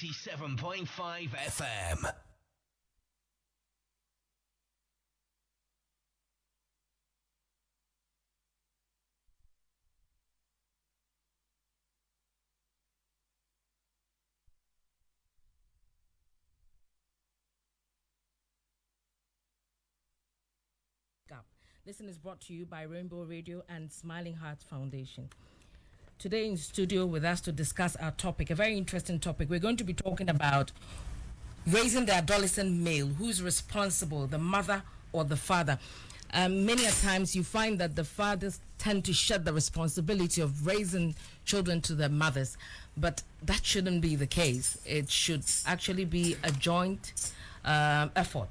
97.5 FM. Listen is brought to you by Rainbow Radio and Smiling Heart Foundation. Today in studio with us to discuss our topic, a very interesting topic. We're going to be talking about raising the adolescent male. Who's responsible, the mother or the father? Many a times you find that the fathers tend to shed the responsibility of raising children to their mothers, but that shouldn't be the case. It should actually be a joint effort.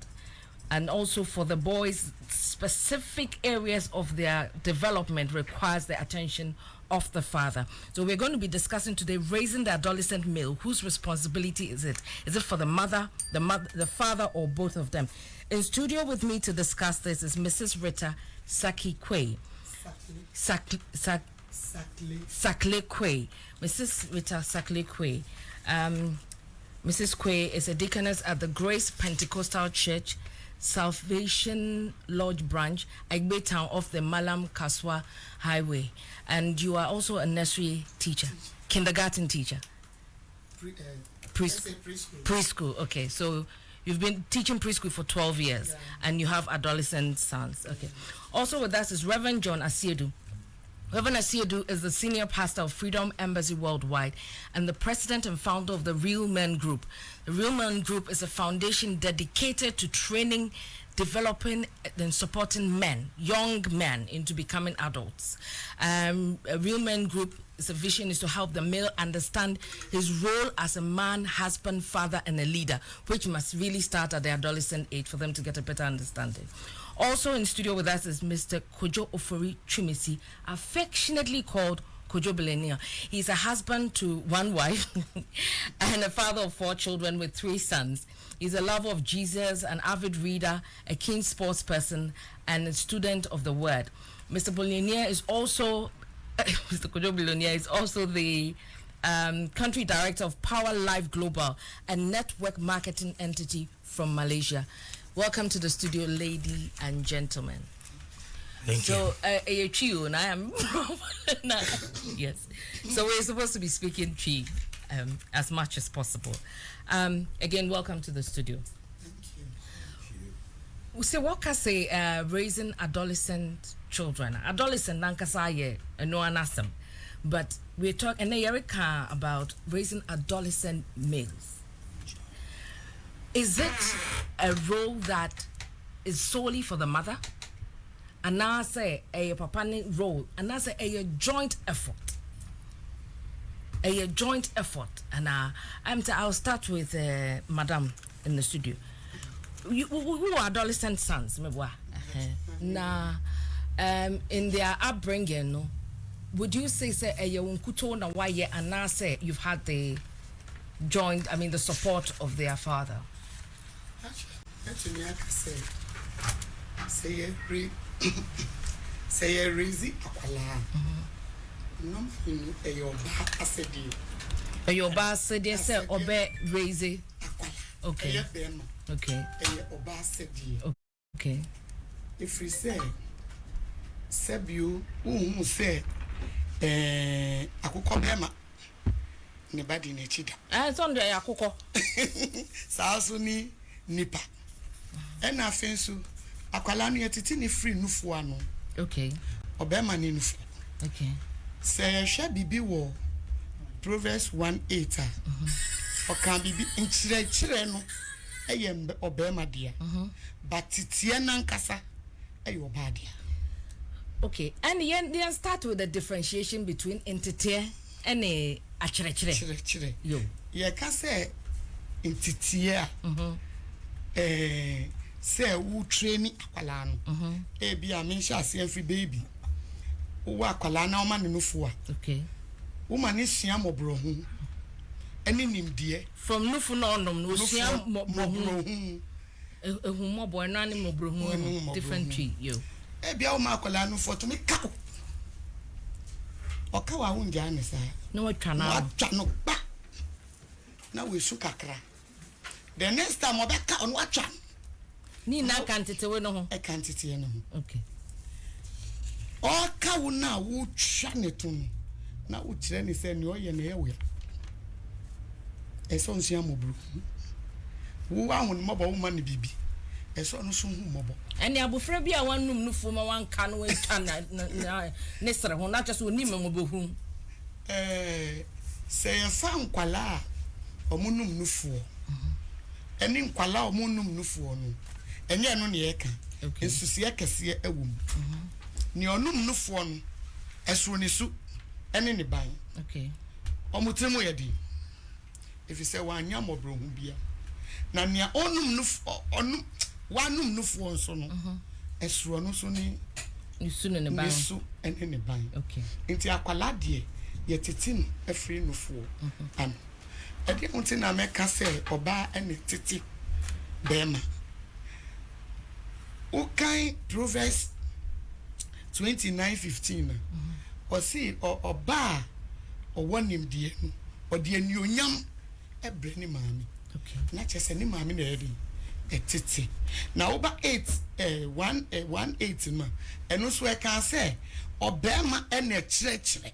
And also for the boys, specific areas of their development requires the attention of the father. So we're going to be discussing today raising the adolescent male. Whose responsibility is it? Is it for the mother, the father, or both of them? In studio with me to discuss this is Mrs. Rita Sakle-Quay. Sakle-Quay. Mrs. Rita Sakle-Quay. Mrs. Quay is a deaconess at the Grace Pentecostal Church, Salvation Lodge branch, Egbe Town off the Malam Kaswa Highway. And you are also a nursery teacher, kindergarten teacher. Preschool. Okay, so you've been teaching preschool for 12 years, and you have adolescent sons. Okay. Also with us is Reverend John Asiedu. Reverend Asiedu is the senior pastor of Freedom Embassy Worldwide and the president and founder of the Real Men Group. The Real Men Group is a foundation dedicated to training, developing, and supporting men, young men, into becoming adults. A Real Men Group is a vision is to help the male understand his role as a man, husband, father, and a leader, which must really start at the adolescent age for them to get a better understanding. Also in studio with us is Mr. Kojo Ofori Chimisi, affectionately called Kojo Belenia. He's a husband to one wife and a father of 4 children with 3 sons. He's a lover of Jesus, an avid reader, a keen sports person, and a student of the word. Mr. Belenia is also Mr. Kojo Belenia is also the country director of Power Life Global, a network marketing entity from Malaysia. Welcome to the studio, ladies and gentlemen. Thank you. So, and I am yes. So we're supposed to be speaking Twi as much as possible. Again, welcome to the studio. Thank you. So, what can say raising adolescent children? Adolescent nankasaye no anasem, but we're talking Erika about raising adolescent males. Is it a role that is solely for the mother? And now say a papa role, and now say a joint effort. A joint effort. And I'll start with Madam in the studio. Who are adolescent sons? Now, in their upbringing, no, would you say a unkuto na waye and now say you've had the joint, the support of their father? Actually, I can say raise akwala. Normally, ayoba asedi. Ayoba asedi say obe raise akwala. Okay. Okay. Ayoba asedi. Okay. If we say Sebiu, who say akukọ bema ne badi ne chida. It's on the akukọ. Saaso ni nipa. Ena afensu akwala no yetiti ni free nufu ano. Okay. Obema ni nufu. Okay. Say hwe bibi wo Proverbs 1:8. Oka bibi nchire no eye obema dia. But titie nankasa eye obadia. Okay. And then start with the differentiation between entity and a chire. Yo. Ye ka say entity a say who training akwala no e bia me sha se free baby wo akwala na o ma ne nufu a okay wo ma ne sua mobro hu ene nimdie from nufu no onom no sua mobro hu ehu mobo na ne mobro hu different tree yo e bia wo ma akwala no for to me ka o ka wa hu nja ne sa no wa twa na no ba na we su kakra the next time obeka on watcha ni na kantete we no ho e kantete no ho okay o ka wo na wo twa ne to no na wo kire ne se ne o ye ne ye we e so nsu amobru wo ahun mo ba wo ma ne bibi e so no so hu mo bo ene abofra bi a wanum nufu ma wanka no wetwa na ne sere ho na kyese oni memo behu se ye fa nkwala omunum nufu eni nkwala omunum nufu no enye no ne ye ka ensusu ye kese ewum ni onum nufu no esuro ne su ene ne ban okay omutremu ye di if you say wanya mobro hu bia na nia onum nufu onum wanum nufu nso no esuro no so ni nisu ne ban nisu ene ne ban okay nti akwala de ye titin afri nufu an ade unti na meka se oba ene titi bema okay Proverbs 29:15 o si oba o wonim de no o de anuonyam ebre ni maami okay na chese ni maami na edi etiti na oba 18 ma eno so e kan se obema ene chire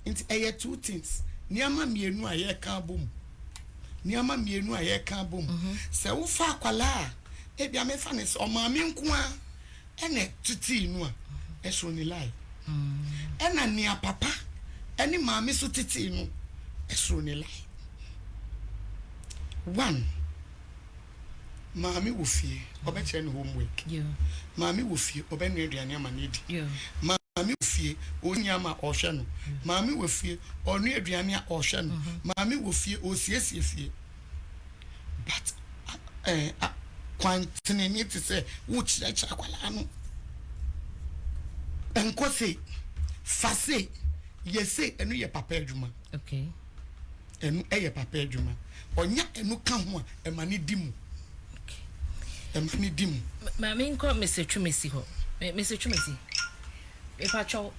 nti eye two things niama mienu a ye kan bom niama mienu a ye kan bom se wo fa akwala e bia me fa ne so maami nko a ene titi nu a eso ni lai ena nia papa eni maami so titi nu eso ni lai one maami wo fie obekye ne homework maami wo fie obenu aduane ama ne di maami wo fie onyama ohwe no maami wo fie onu aduane a ohwe no maami wo fie osiesie fie but kwantene ni te se wo kire akwala no enkose fase yese enu ye papa adwuma okay enu eye papa adwuma onya enu ka ho a emane dimu emane dimu maami nko Mr. Chumesi ho Mr. Chumesi epacho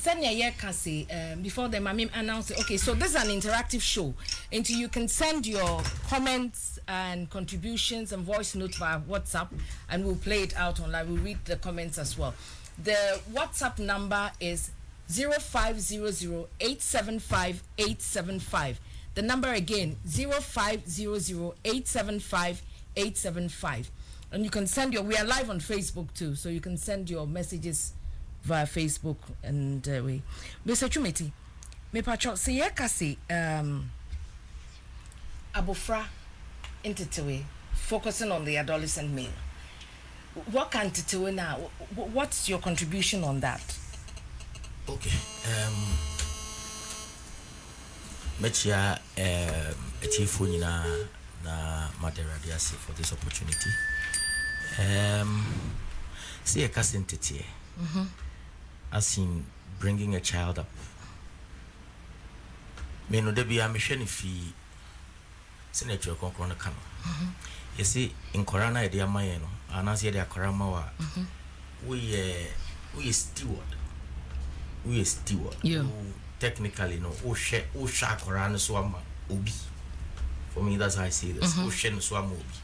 senya ye can say before the mami announce it. Okay, so this is an interactive show and you can send your comments and contributions and voice notes via WhatsApp and we'll play it out online. We'll read the comments as well. The WhatsApp number is 0500875875. The number again 0500875875. And you can send we are live on Facebook too, so you can send your messages via Facebook and way. Mr. Chumeti, me pacho se ye kasi abofra intitewe focusing on the adolescent male. What can titewe now? What's your contribution on that? Okay. Mechia etifu nyina na maderadiasi for this opportunity. See a kasi intite. As in bringing a child up. Me no debi am hwe ne fi senator konkron kan. You see in corona e dey amaye no anas ye dey akora ma wa. We steward. We steward. Yeah. Technically no o hwe akora no so ama obi. For me that's how I see this. O hwe no so ama obi.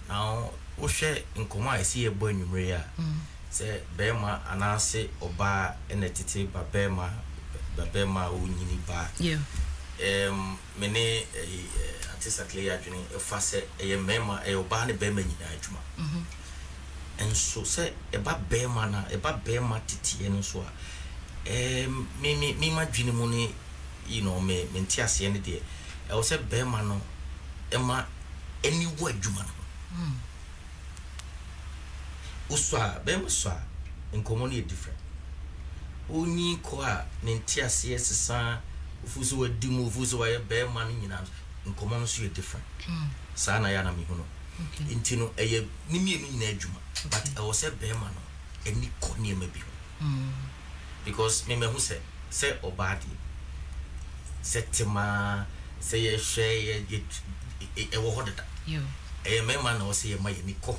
Now o hwe nkoma I see e boy numre ya. Se bema anase oba enetete babema onyini ba mene artist clear adwene efa se mema oba ne bema nyina adwuma enso se eba bema titi no so a me madwene mu ne you know me ntiase ne de e wo se bema no ema eni wo adwuma no uswa bemswa in common different oni ko a ntiase esesa ufuso wadimu ufuso wa be man nyina in common so different sana ya na mi hono intino eye ni mi nyina adwuma but I was say be man no eni ko ne ma bi because me hu say obadi setima say ye hwe ye wo hodada yo me man no say ma ye ni ko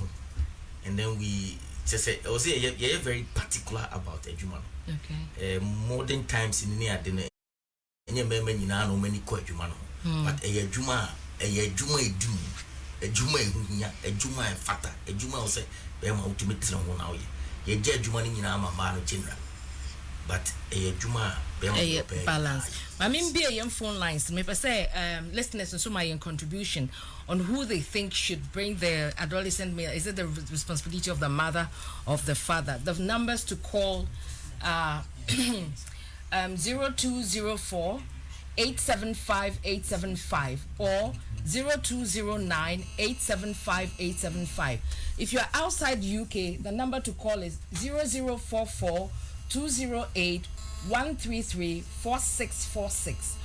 and then we just say I was say you're very particular about adwuma. Okay. Modern times in near dinner any member nyina no many ko adwuma no. but juma edum ejuma ehunya ejuma efata ejuma o say be ma ultimate no na wo ye je ejuma ni nyina ma no general but juma be ma balance. I mean be a phone lines me say listeners and so my contribution on who they think should bring their adolescent male. Is it the responsibility of the mother of the father? The numbers to call are 0204 875 875 or 0209 875 875. If you are outside UK, the number to call is 0044 208 133 4646.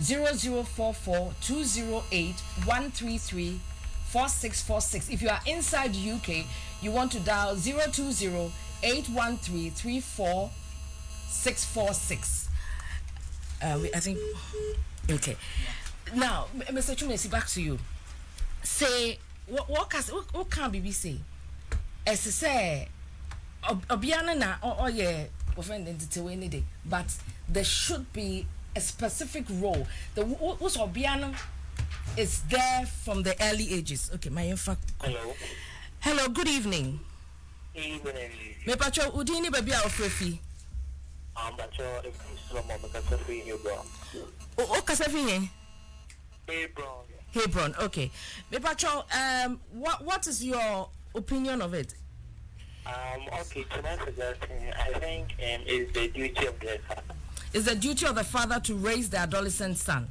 0044 208 133 4646. If you are inside UK, you want to dial 020 813 34646. I think okay. Now, Mr. Chumesi, back to you. Say what can BBC? As say obiana na yeah offend entity we need, but there should be a specific role. The what's obiano is there from the early ages. Okay, my info. Hello, good evening. Evening. Me pacho udini baby ofrefi. Pacho if Solomon Kasafi Hebron. O Kasafi Hebron. Hebron. Okay. Me pacho what is your opinion of it? Okay, to my suggestion, I think it's the duty of the father. It's the duty of the father to raise the adolescent son.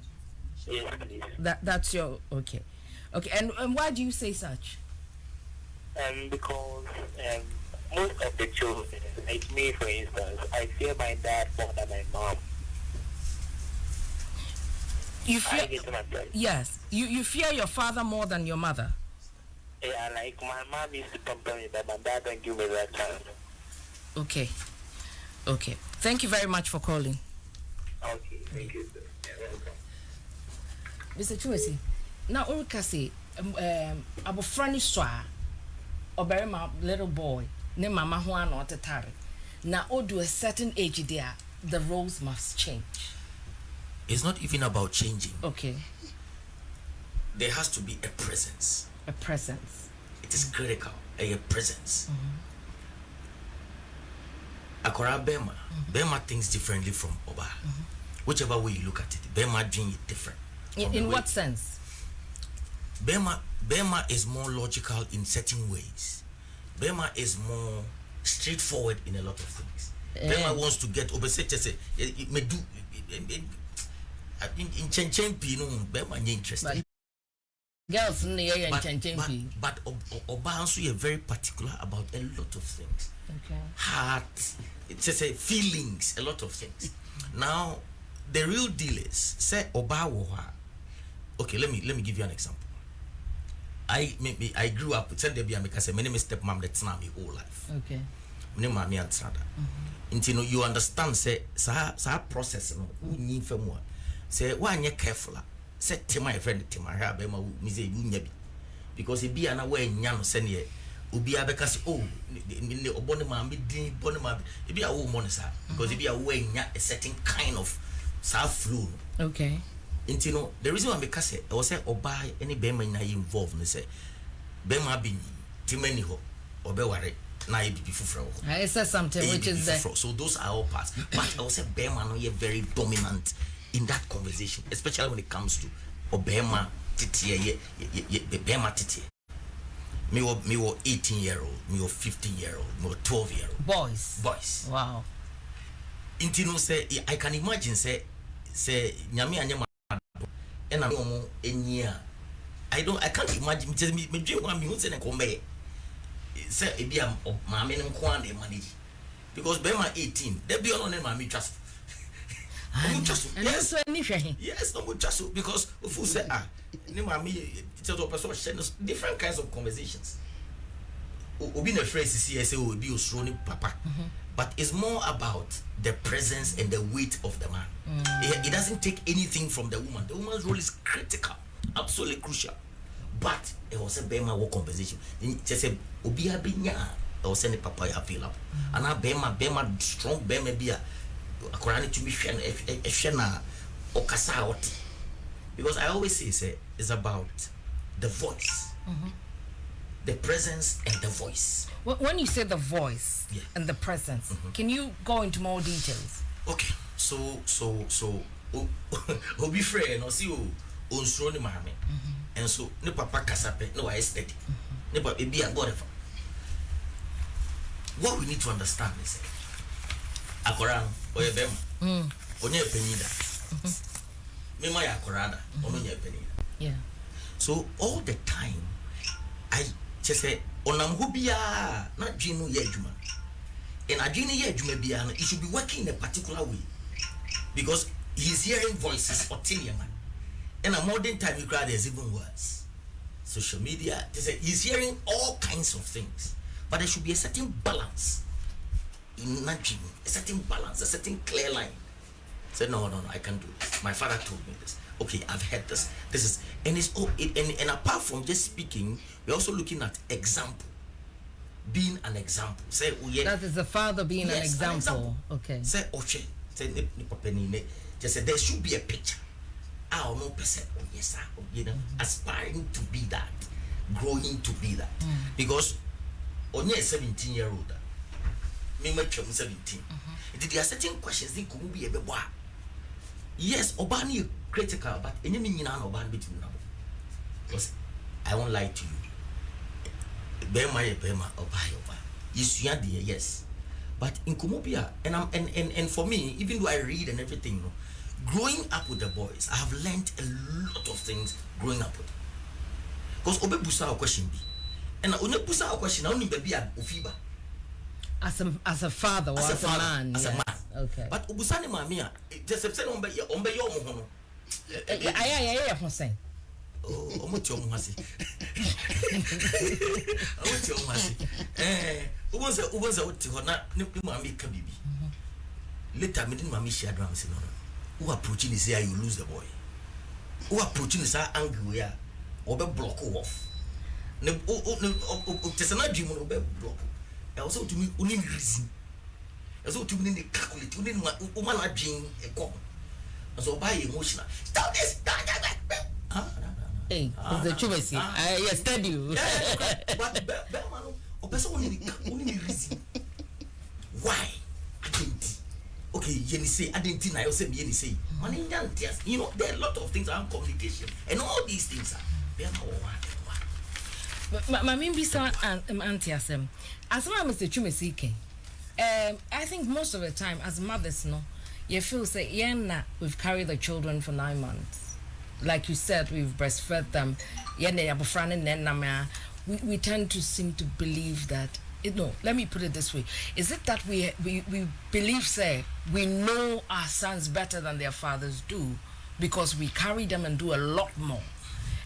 Yes, please. That's your okay. Okay, and why do you say such? Because most of the children, like me for instance, I fear my dad more than my mom. You fear yes. You fear your father more than your mother. Yeah, like my mom used to pamper me, but my dad don't give me that chance. Okay. Okay. Thank you very much for calling. Okay, thank you. Mr. Chuesi, now Urukasi, abo frani swa, obere my little boy, ne mama huan or tetare. Now, to a certain age there, the roles must change. It's not even about changing. Okay. There has to be a presence. A presence. It is critical. A presence. Akora Bema. Bema thinks differently from Oba. Whichever way you look at it, Bema doing it different. In what sense? Bema is more logical in certain ways. Bema is more straightforward in a lot of things. Bema wants to get over say me do in Chen Pino, Bema interested. Girls but Oba also is very particular about a lot of things. Okay. Heart, it's just feelings, a lot of things. Now, the real deal is say Oba woha. Okay, let me give you an example. I grew up. Tell there be because my name is stepmom. That's not me whole life. Okay. My name Mami Antrada. Until you understand, say process no. Ni femwa. Say why you careful. Say to my friend to my have me say you because it be an away nyano send ye. Ubi because ne obone ma me din bone ma it be a woman sir because it be a way a certain kind of flow. Okay. And you know, the reason why I say I was say Oba any bema na involved ne say bema bi timani ho obe ware na e bi fufra ho. I said something which is there. So those are all parts. But I was say bema no ye very dominant in that conversation, especially when it comes to obema titie ye bema titie. Me were 18-year-old, me were 15-year-old, me were 12-year-old. Boys. Wow. Intino say I can imagine say nyame anyama and I'm enya. I can't imagine just me dream one me say na come say e be am maame no ko an manage because be ma 18 they be on maame just yes no just because if you say ne maame it's a person different kinds of conversations obi na phrase see say obi osro papa. But it's more about the presence and the weight of the man. It doesn't take anything from the woman. The woman's role is critical, absolutely crucial. But it was a bema work conversation. Just say Obia Binya or send a papa feel up. And now bema strong bema bia according to me a shena or casaoti. Because I always say it's about the voice, the presence and the voice. When you say the voice and the presence, can you go into more details? Okay, so obi frɛ no see onsuro ne maame. And so ne papa kasape no I steady. Ne papa be a whatever. What we need to understand is akora oye bem. Onye penida. Me my akorada, onye penida. Yeah. So all the time I just say onam ho bia na dwenu ye adwuma. And adwene ye adwuma bia no it should be working in a particular way. Because he's hearing voices or man. In a modern time you cry there's even worse. Social media, they say he's hearing all kinds of things. But there should be a certain balance in nudging, a certain balance, a certain clear line. Say no, I can't do this. My father told me this. Okay, I've heard this. This is and it's and apart from just speaking, we're also looking at example. Being an example. Say oh yeah. That is the father being an example. Okay. Say okay. Say just say there should be a picture. I no person. Oh yes, you know, aspiring to be that, growing to be that, because only a 17-year-old. Me 17. There are certain questions that could be a bit wild. Yes, Obani critical, but any meaning on Obani between them. Because I won't lie to you. Bema, Oba. Yes. But in Kumubia, and for me, even though I read and everything, growing up with the boys, I have learned a lot of things growing up with them. Because Obe Busa a question be. And One Busa a question, I only baby at Ufiba. As a father or as a man. As a man. Okay. But Ubusani Mamia, just a on be your mono. I Hussein. Oh, much your mercy. What's your mercy? Who was out to her not Mammy Kabibi? Later, me didn't Mammy share drums in honor. Who approaching is here, you lose the boy. Who approaching is our angry we are, or be block off. No, there's another dream of block. Also to me, only reason. Also to me, calculate, only woman are being a common. So by emotional. Stop this! Hey, it's the truth. I study you. But Belman, or person only reason. Why? I didn't. Okay, Jenny say, I didn't think I also Jenny say. Money down tears. You know, there are a lot of things around communication. And all these things are. My main bisa auntie asem. As long as Mr. Chumesike, I think most of the time as mothers, no, you feel say, yeah, we've carried the children for 9 months. Like you said, we've breastfed them. We tend to seem to believe that. No, let me put it this way: is it that we believe, say, we know our sons better than their fathers do, because we carry them and do a lot more,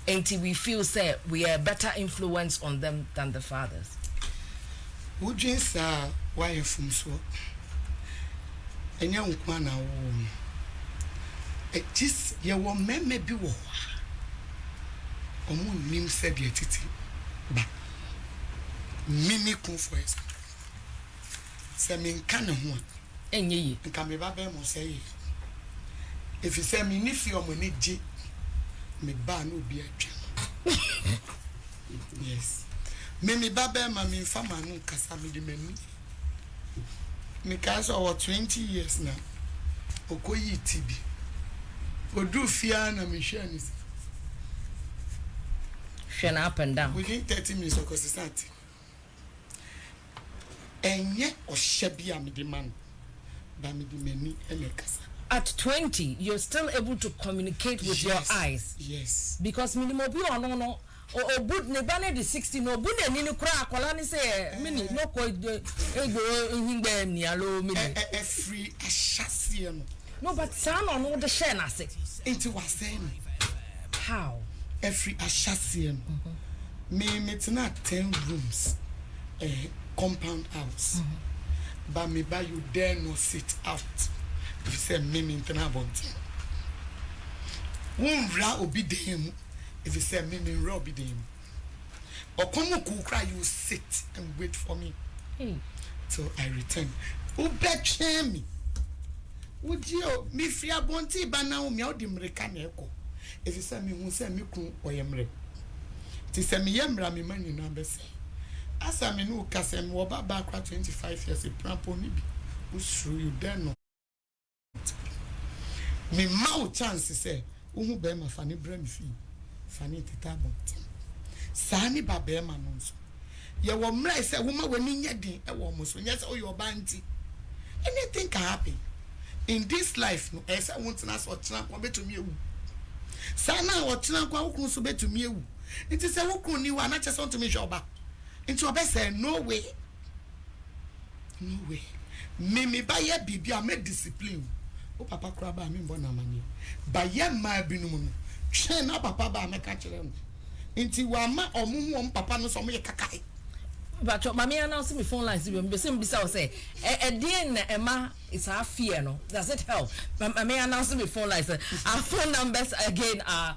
until we feel, say, we are a better influence on them than the fathers? Would you say why you from so? And young one, it just you will maybe war. Omu nim said your titi, but mini conference. Semin can one. And ye can be baby mo say. If you say me if you money G, me ban will be a yes. Me baba mami fama no kasa me di memi. Me kasa over 20 years now. Okoyi TB. Odu fia na me share ni. Share up and down. Within 30 minutes of consistency. Enye oshabia me di man. Ba me di memi ene kasa. At 20, you're still able to communicate with your eyes. Yes. Because minimum no. O bud ne bane de 60 no bud ne ni kura akola ni say mini no ko ego hingbe ni alo mini free ashasi no but san no the share na say it was saying how every ashasi me tena 10 rooms compound house but me buy you dare no sit out you say me tena bonti won ra obi dem. If you say me Robbie them, or come cry, you sit and wait for me. So I return. Who bet me? Would you me free a bounty by now? Me out the American echo. if you send me who send me kun or yemre. Tis a me yemra me money number say. As I mean, no Cassam, Waba back 25 years, a pramponi be. Who's through you then? Me mouth chance say, Umu Bema Fanny Bremfee, Fanny Titabo. Sani Babema Nonso. You were mlice a woman when in your day, a woman, so yes, or your banty. Anything can happen. In this life, no, as I want to ask what Trump will be to me. Sana or Trump will be to me. It is a who knew one, I just want to make sure. Into a best no way. No way. Me by your baby, I made discipline. Oh, Papa Crab, I mean, Bonamani. By your my binum. Chain up, Papa, by my catcher. Into Wama or Mum, Papa, no, some kakai. But your mammy announced me phone lines. Be simply say, dear Emma is half fear, no? Does it help? Mammy announced me phone lines. Our phone numbers again are,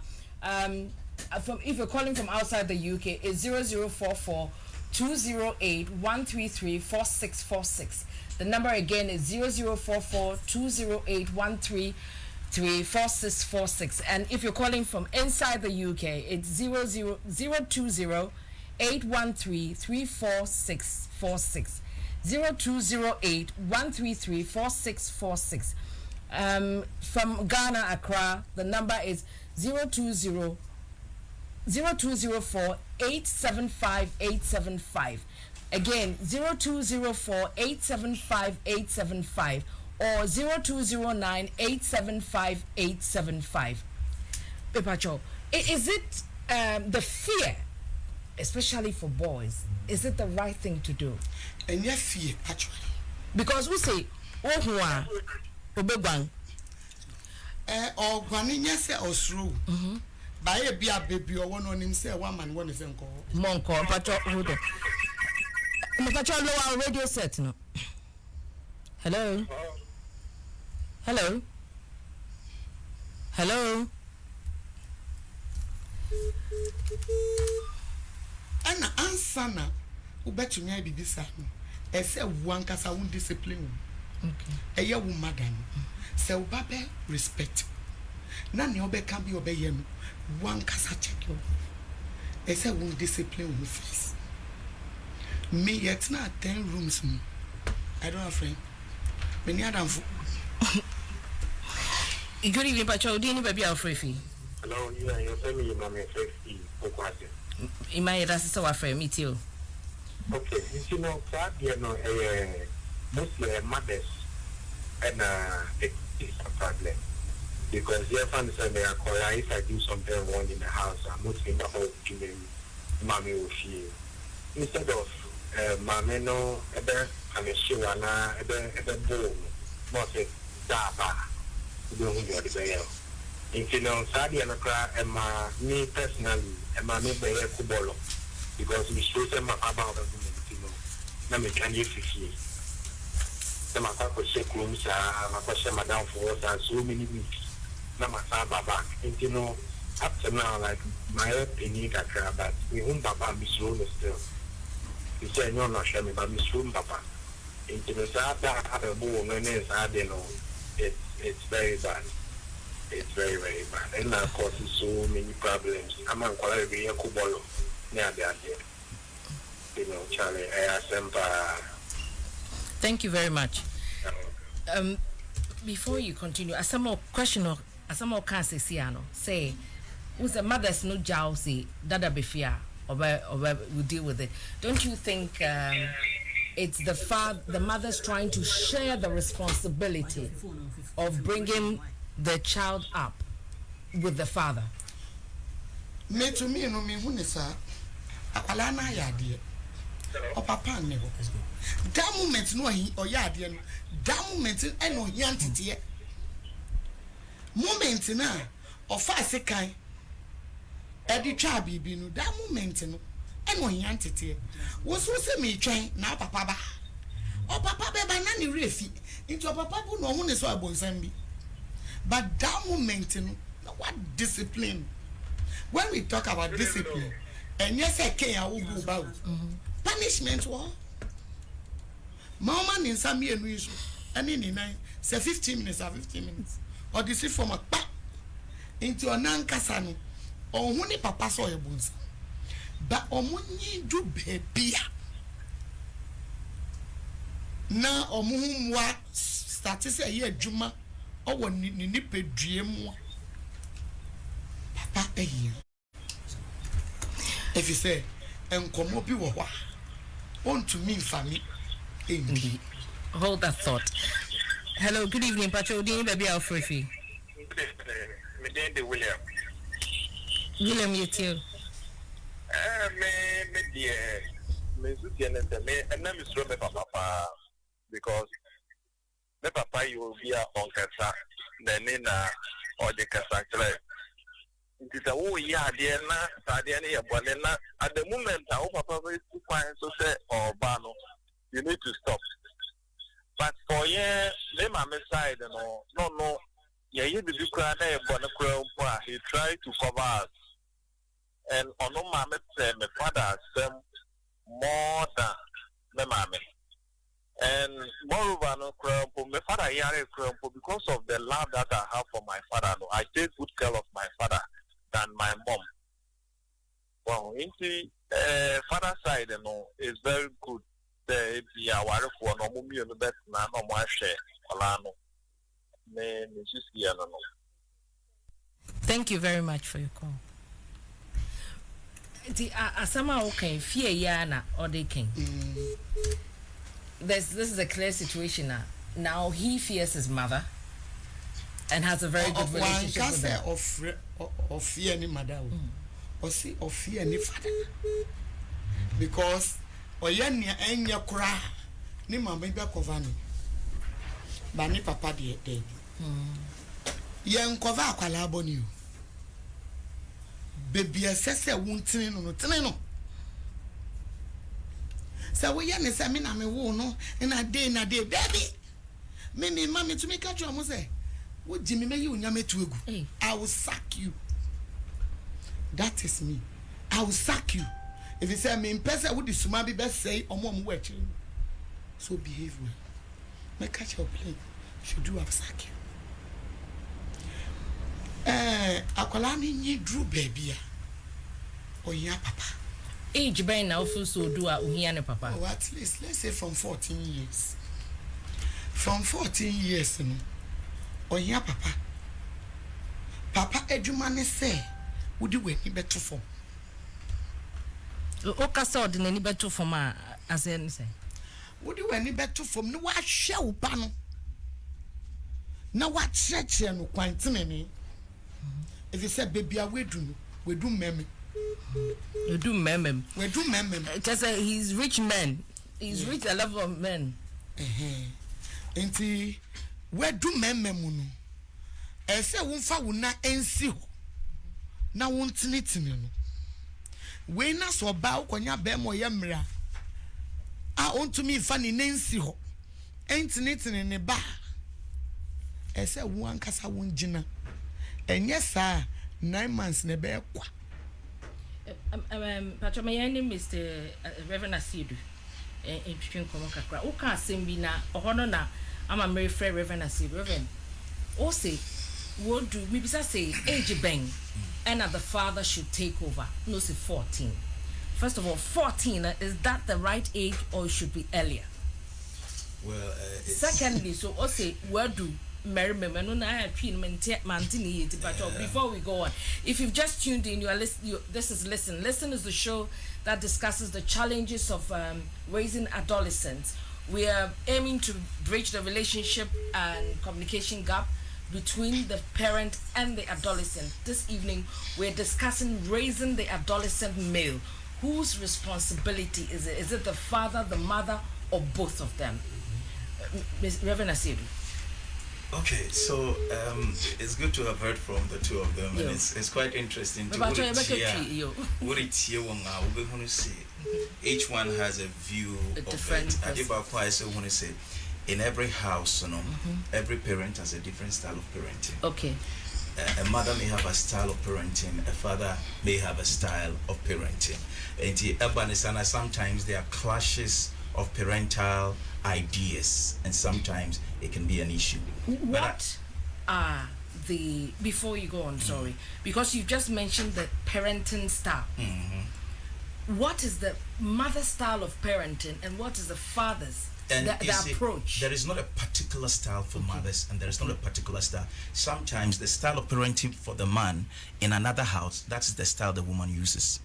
if you're calling from outside the UK, it's 0044 208 133 4646. The number again is 0044 208 133 4646. And if you're calling from inside the UK, it's 020 813 34646. 0208 133 4646. From Ghana, Accra, the number is 0204 875 875. Again, 0204 875 875 or 0209 875 875. Pepacho, is it the fear, especially for boys, is it the right thing to do? And yes, fear, actually. Because we say, oh, Obebang. Or Guaninia say or through. By a beer baby or one on him say one man, one is uncle. Monko, Pacho, hold on. Pacho, lower radio set, no. Hello? Hello? Hello? And answer na, who bet you may be this time. I say one casa won't discipline. Okay. A young madam. So, Babe, respect. None your back can be obeying. One casa check you. I say won't discipline with face. Me yet not 10 rooms. I don't have friend. Many other. You could even patch out any baby of free. Hello, you and your family, Mammy, 50. In my that's so afraid, me too. Okay, you know, you know, mostly mothers and it's a problem. Because your fans say they are calling if I do something wrong in the house, I'm not thinking about giving mommy will feel. Instead of mommy no ever and a show and ever boom, not a daba, you don't want to be if you know, Sadi and me personally, and my neighbor Kubolo, because we show them about the women, now we can use it. The Masako shake rooms, my madam for us, and so many weeks. Now my son Baba, and you know, up to now, like my opinion, but we won't Baba be slow still. He said, no, not sure me, but Miss Room Papa. Into the Sada, have a boom, and I don't know, it's very bad. It's very, very bad. And of course, so many problems. I'm on quite a kubolo. Yeah, they are there. You know, Charlie, I asked them. Thank you very much. Before you continue, as some more question or as some more cancer, say, who's the mother's no jealousy, dada befia, or we deal with it. Don't you think it's the mother's trying to share the responsibility of bringing the child up with the father? Me to me no me hunisa akwala na ya de o papa ne ho that moment no he o ya de no that moment e no he antete moment na o fa sekan e di twa bibi no that moment no e no he antete wo so se me twen na papa ba o papa be ba na ni refi into papa bu no hunisa abonsam bi. But that moment, what discipline? When we talk about discipline, and yes, I can't go about punishment. What? Mama in some year, and in 9 say 15 minutes or 15 minutes, or this is from a pack. into onankasa no ohun ni papa so yebunsa ba omunyi du bebia na omuhumwa start say ye adwuma owo ni nipadue mu papa eyi if you say enkomo bi wo hwa on to me family endi hold that thought. Hello, good evening, Pacho. Din baby Alfrefi. Me de William. William, you too. Me dear, me Susan and me, and I'm sure me papa because me papa you will be on Kasa, then in or the Kasa club. It is a whole year, dear, at the moment, our papa is to find so say or Bano, you need to stop. But for ye, them on my side, no, yeah, you be crying, he tried to cover us. And on no mammy, my father, them more than the mammy. And moreover, no crumple, my father, yare crumple, because of the love that I have for my father. No, I take good care of my father than my mom. Well, into father side, is very good. Be our wife for no mummy and the best man on my share. Olano. Thank you very much for your call. The asama okay fear yana or they can. This is a clear situation now. Now he fears his mother and has a very good relationship with her. Of fear any mother or see of fear any father because oyanya enya kura ni mama be cover no ba ni papa de yen cover akwala aboni o baby asese wuntini no tini no say we yan say me na me wo no na day baby me mama to me catch you say wo jimi me yi unyame tu egu I will sack you. That is me. I will sack you. If you say me in person would the suma be best say omo wechi. So behave well. Make catch your plane. Should do have sack you. Akwala ni nyi drew baby a. Oya papa. Age by now so do a uhia ne papa. Oh, at least let's say from 14 years. From 14 years no. Oya papa. Papa edwuma ne say would you wait better for? Okasa odi nani beto from as any say. Would you any better from no what shell pano? Now what church no quantity? If you said baby we do meme. You do meme. We do meme. Just he's rich man. He's rich a level of men. Enti we do meme muno. Ese wonfa wona ensi ho. Na wontinitini no. We na so ba ukonya be mo ye mra a ontumi fa ni nensi ho entinitini ne ba ese wo ankasa wonjina enye sa 9 months ne be kwa Pacho my name is Reverend Asidu in twin komo kakra wo ka asem bi na ohono na ama Mary Frey Reverend Asidu Reverend o say wo do me bisa say age bang and that the father should take over. No, say 14. First of all, 14, is that the right age or it should be earlier? Well, secondly, so also where do marry me? Before we go on, if you've just tuned in, this is Listen. Listen is the show that discusses the challenges of raising adolescents. We are aiming to bridge the relationship and communication gap between the parent and the adolescent. This evening, we're discussing raising the adolescent male. Whose responsibility is it? Is it the father, the mother, or both of them? Reverend Asidu. Okay, so it's good to have heard from the two of them, and it's quite interesting to each one has a view of it. I still want to say, in every house, every parent has a different style of parenting. Okay. A mother may have a style of parenting, a father may have a style of parenting. And sometimes there are clashes of parental ideas, and sometimes it can be an issue. What are the before you go on, sorry, because you just mentioned the parenting style. What is the mother style of parenting and what is the father's? And the approach. There is not a particular style for mothers, and there is not a particular style. Sometimes the style of parenting for the man in another house, that's the style the woman uses.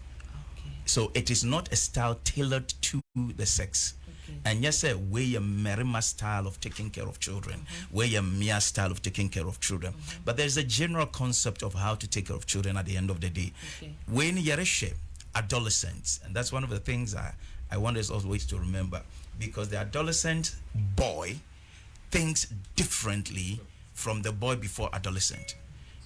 So it is not a style tailored to the sex. And yes, where your Merima style of taking care of children, where your Mia style of taking care of children. But there's a general concept of how to take care of children at the end of the day. When you're adolescents, and that's one of the things I want us always to remember, because the adolescent boy thinks differently from the boy before adolescent.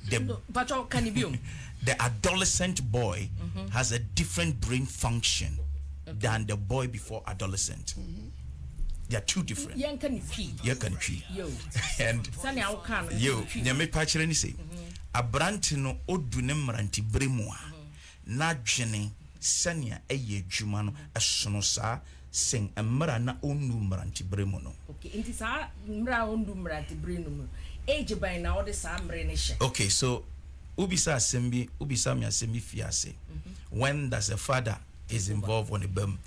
The adolescent boy has a different brain function than the boy before adolescent. They are two different. You can feel. And nyame pachire ni say abranti no odune mranti bremua na dwene sania eye adwuma no esono sa sen emra na onu mranti bremu no. Okay, inti sa mra onu mranti bremu no age by na ode sa mre ne hye. Okay, so ubisa asembi ubisa mi asembi fiase. When does a father is involved on the bem?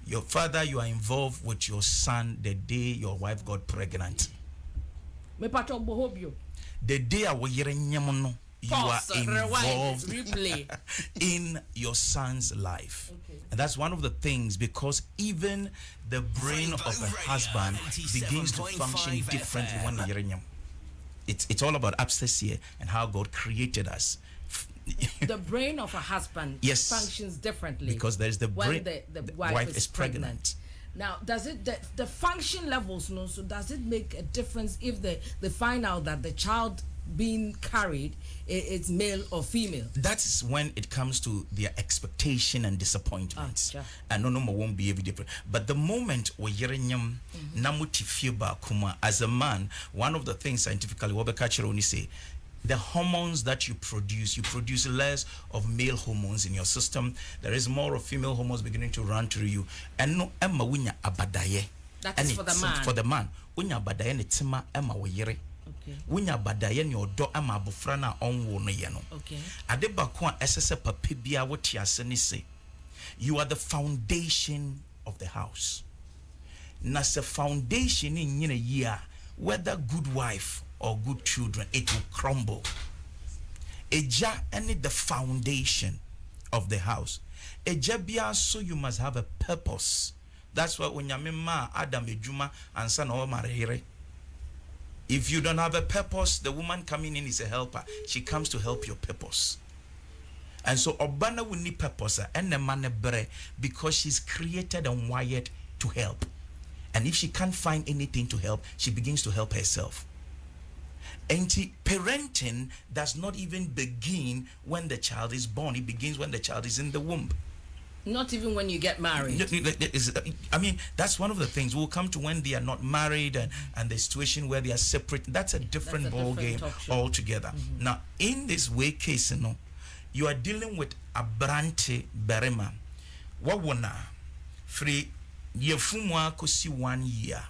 Your father, you are involved with your son the day your wife got pregnant. Me pato bohobio. The day awo yere nyam no, you are involved in your son's life. And that's one of the things, because even the brain of a husband begins to function differently when you're in. It's all about upstairs here and how God created us. The brain of a husband functions differently because there's the brain when the wife is pregnant. Now, does it the function levels? No, so does it make a difference if they find out that the child being carried it's male or female? That's when it comes to their expectation and disappointments. And no won't be every different. But the moment we yerenyam namutifeba kuma, as a man, one of the things scientifically what only say, the hormones that you produce less of male hormones in your system. There is more of female hormones beginning to run through you. And no emma winya abadaye. That is for the man. For the man. Winya abadaye ne tima emma weyere. Winya abadaye ne odo ama abofra na onwo no ye no. Okay. Adeba ko a esese papa bia woti ase ne say. You are the foundation of the house. Na se foundation in nyina year, whether good wife or good children, it will crumble. Eja any the foundation of the house. Eja bia, so you must have a purpose. That's why when yamima Adam ejuma and son or marire. If you don't have a purpose, the woman coming in is a helper. She comes to help your purpose. And so Obana will need purpose and the man bre because she's created and wired to help. And if she can't find anything to help, she begins to help herself. And parenting does not even begin when the child is born. It begins when the child is in the womb. Not even when you get married. I mean, that's one of the things. We'll come to when they are not married and the situation where they are separate. That's a different ball game altogether. Now, in this way case, you are dealing with Abrante Berema. Wawona free yefumwa kosi 1 year.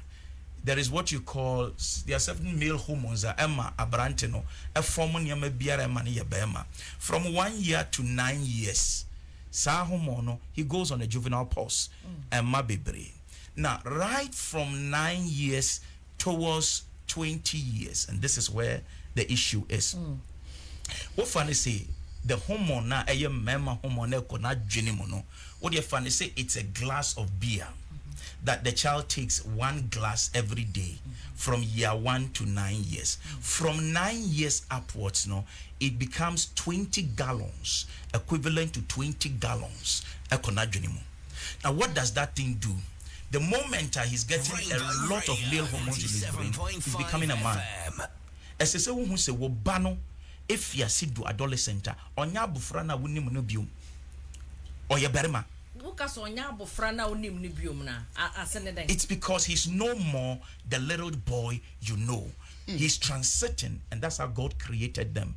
There is what you call, there are certain male hormones that Emma Abrantino, a form yama biara mani yabema. From 1 year to 9 years, sa hormono, he goes on a juvenile pause. Emma bebre. Now, right from 9 years towards 20 years, and this is where the issue is. What funny say, the hormone na a mema hormone kona jenimono. What you funny say, it's a glass of beer. That the child takes 1 glass every day from year 1 to 9 years. From 9 years upwards, it becomes 20 gallons, equivalent to 20 gallons. Now, what does that thing do? The moment he's getting a lot of male hormones in his brain, he's becoming a man. As I say, who say, "Wobano, if you see do adolescent, onya bufrana wunim no biom, or ya berema." It's because he's no more the little boy you know. He's transiting, and that's how God created them.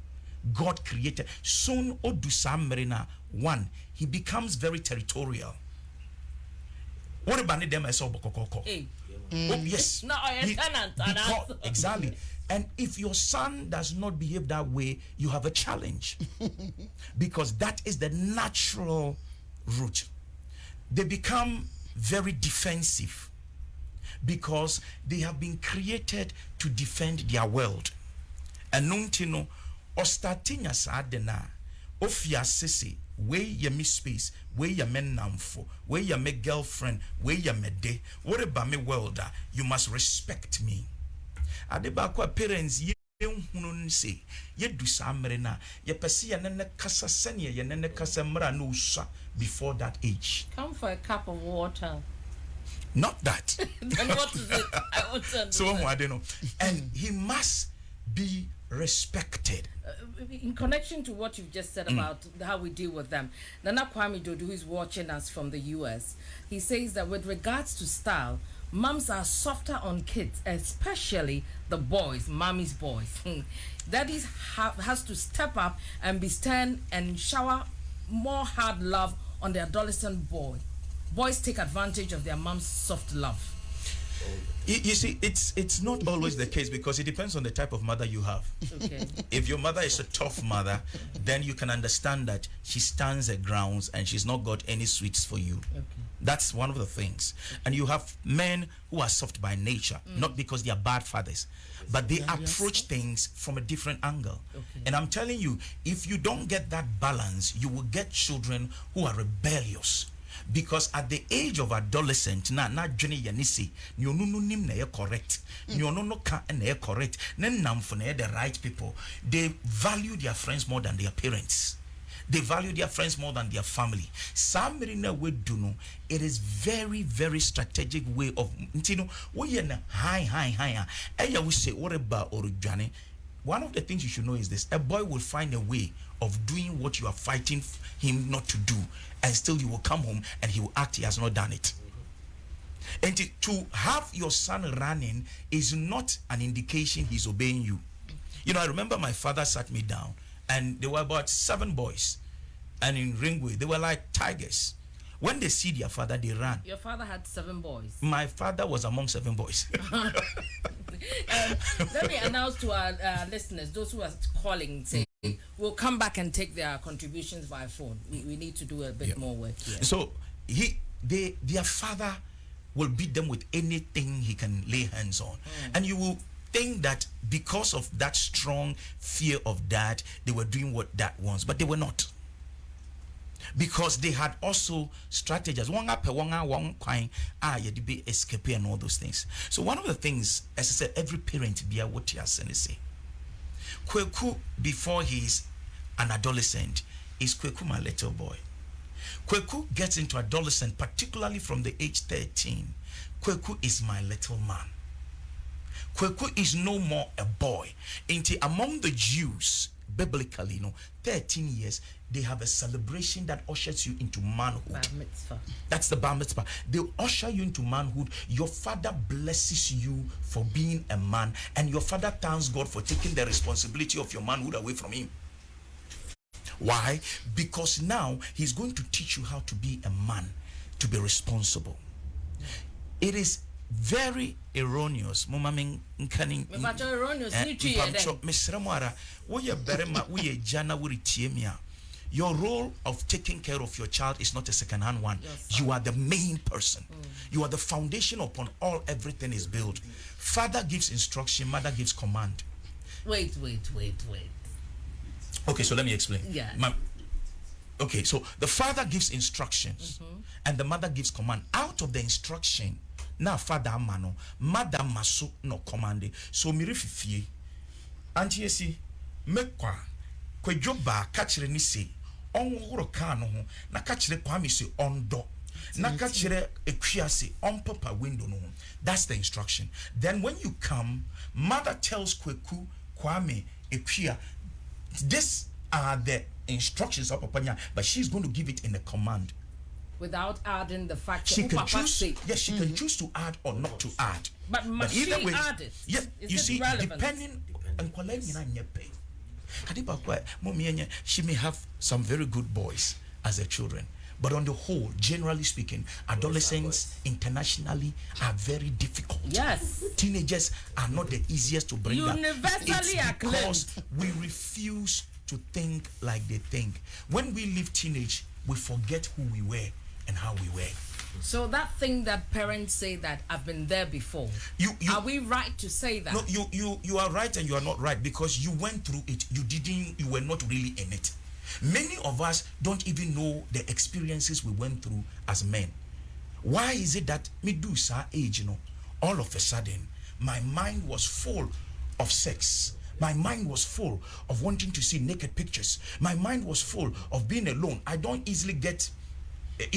God created. Soon, Odusamrina, one, he becomes very territorial. What about them? I saw Bokoko. Oh, yes. No, you're tenant. Exactly. And if your son does not behave that way, you have a challenge. Because that is the natural route. They become very defensive because they have been created to defend their world. And nuntino ostatinya sadena ofia sisi we ye me space, we ye me namfo, we ye me girlfriend, we ye me de, what about me welder? You must respect me. Adebakwa parents ye hunun say, ye do samrena, ye pesi ye nene kasa senya, ye nene kasa mra no sa before that age. Come for a cup of water. Not that. Then what is it? I want to So I don't know. And he must be respected. In connection to what you've just said about how we deal with them, Nana Kwame Dodo, who is watching us from the US, he says that with regards to style, moms are softer on kids, especially the boys, mommy's boys. Daddies has to step up and be stern and shower more hard love on the adolescent boy. Boys take advantage of their mom's soft love. You see, it's not always the case because it depends on the type of mother you have. Okay. If your mother is a tough mother, then you can understand that she stands her grounds and she's not got any sweets for you. Okay. That's one of the things. And you have men who are soft by nature, not because they are bad fathers, but they approach things from a different angle. Okay. And I'm telling you, if you don't get that balance, you will get children who are rebellious. Because at the age of adolescent, na juni yanisi, nyonunu nim na correct, nyonono ka na correct, nen namfo na the right people. They value their friends more than their parents. They value their friends more than their family. Samirina we do know it is very, very strategic way of ntino we na high. Eya we say what about orujane. One of the things you should know is this: a boy will find a way of doing what you are fighting him not to do, and still you will come home and he will act he has not done it. And to have your son running is not an indication he's obeying you. You know, I remember my father sat me down and there were about 7 boys, and in Ringway they were like tigers. When they see their father, they ran. Your father had 7 boys. My father was among 7 boys. Let me announce to our listeners, those who are calling, saying we'll come back and take their contributions via phone. We need to do a bit more work here. So their father will beat them with anything he can lay hands on, and you will think that because of that strong fear of that, they were doing what that wants, but they were not. Because they had also strategies. One escape and all those things. So one of the things, as I said, every parent be what you are saying. Kweku, before he's an adolescent, is Kweku my little boy. Kweku gets into adolescent, particularly from the age 13. Kweku is my little man. Kweku is no more a boy. Among the Jews, biblically, 13 years, they have a celebration that ushers you into manhood. Bar mitzvah. That's the bar mitzvah. They usher you into manhood. Your father blesses you for being a man, and your father thanks God for taking the responsibility of your manhood away from him. Why? Because now he's going to teach you how to be a man, to be responsible. It is very erroneous. Your role of taking care of your child is not a second-hand one. You are the main person. You are the foundation upon all everything is built. Father gives instruction, mother gives command. Wait. Okay, so let me explain. Yeah. Okay, so the father gives instructions and the mother gives command. Out of the instruction, now father mano, mother maso no command. So mirififie. Auntie yesi, mekwa, kwe joba kachire ni se, onwuro kano ho, na kachire kwami se ondo, na kachire ekuya se on papa window no. That's the instruction. Then when you come, mother tells Kweku, Kwame, ekuya, these are the instructions of Papa, but she's going to give it in a command. Without adding the fact she can choose. Yes, she can choose to add or not to add. But must either way, add it? Yeah, you see, relevant? depending on she may have some very good boys as their children, But on the whole, generally speaking, adolescents internationally are very difficult. Yes. Teenagers are not the easiest to bring up. Universally It's acclaimed. because we refuse to think like they think. When we leave teenage, we forget who we were and how we were. So that thing that parents say that I've been there before, You are we right to say that? No, you are right and you are not right, because you went through it. You were not really in it. Many of us don't even know the experiences we went through as men. Why is it that me do sa age, all of a sudden my mind was full of sex. My mind was full of wanting to see naked pictures. My mind was full of being alone. I don't easily get I'm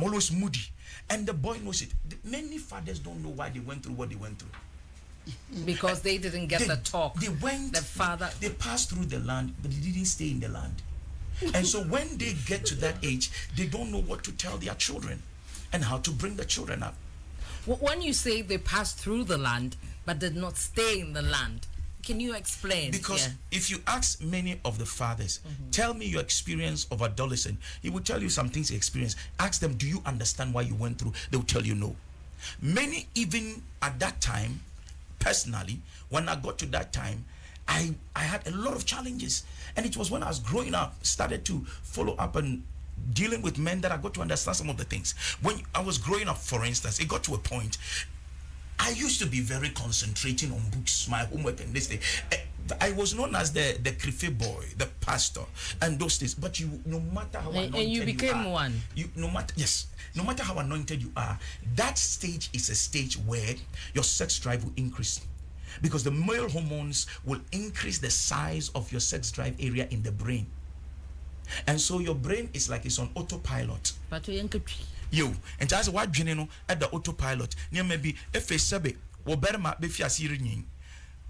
always moody. And the boy knows it. Many fathers don't know why they went through what they went through. Because they didn't get the talk. They passed through the land, but they didn't stay in the land. And so when they get to that age, they don't know what to tell their children and how to bring the children up. When you say they passed through the land but did not stay in the land, can you explain? Because if you ask many of the fathers, tell me your experience of adolescent, he will tell you some things he experienced. Ask them, do you understand why you went through? They will tell you no. Many, even at that time, personally, when I got to that time, I had a lot of challenges. And it was when I was growing up, started to follow up and dealing with men, that I got to understand some of the things. When I was growing up, for instance, it got to a point, I used to be very concentrating on books, my homework and this thing. I was known as the Krife boy, the pastor, and those things. But no matter how anointed and you became you are, one. No matter how anointed you are, that stage is a stage where your sex drive will increase, because the male hormones will increase the size of your sex drive area in the brain, and so your brain is like it's on autopilot. But Yo, and as what general at the autopilot, near maybe if a sabe, wo berma be fiasiri nyin.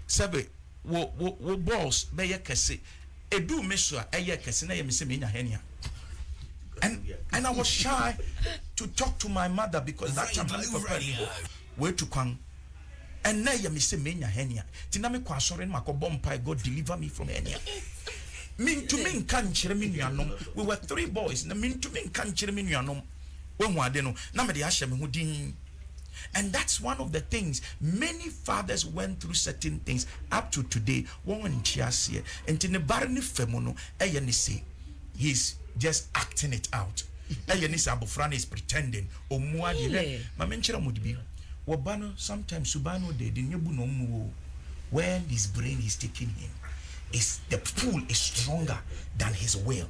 Sabe, wo boss be ye kese. Edu mesua eye kese na ye mise me nya henia. And I was shy to talk to my mother because that time where to come. And now ye mise me nya henia. Tina me kwa sore ma ko bompa, God deliver me from henia. Min to min kan chire me nuanom. We were 3 boys. Na min to min kan chire me nuanom. And that's one of the things. Many fathers went through certain things up to today. He's just acting it out. Is pretending. Sometimes when his brain is taking him, the pull is stronger than his will.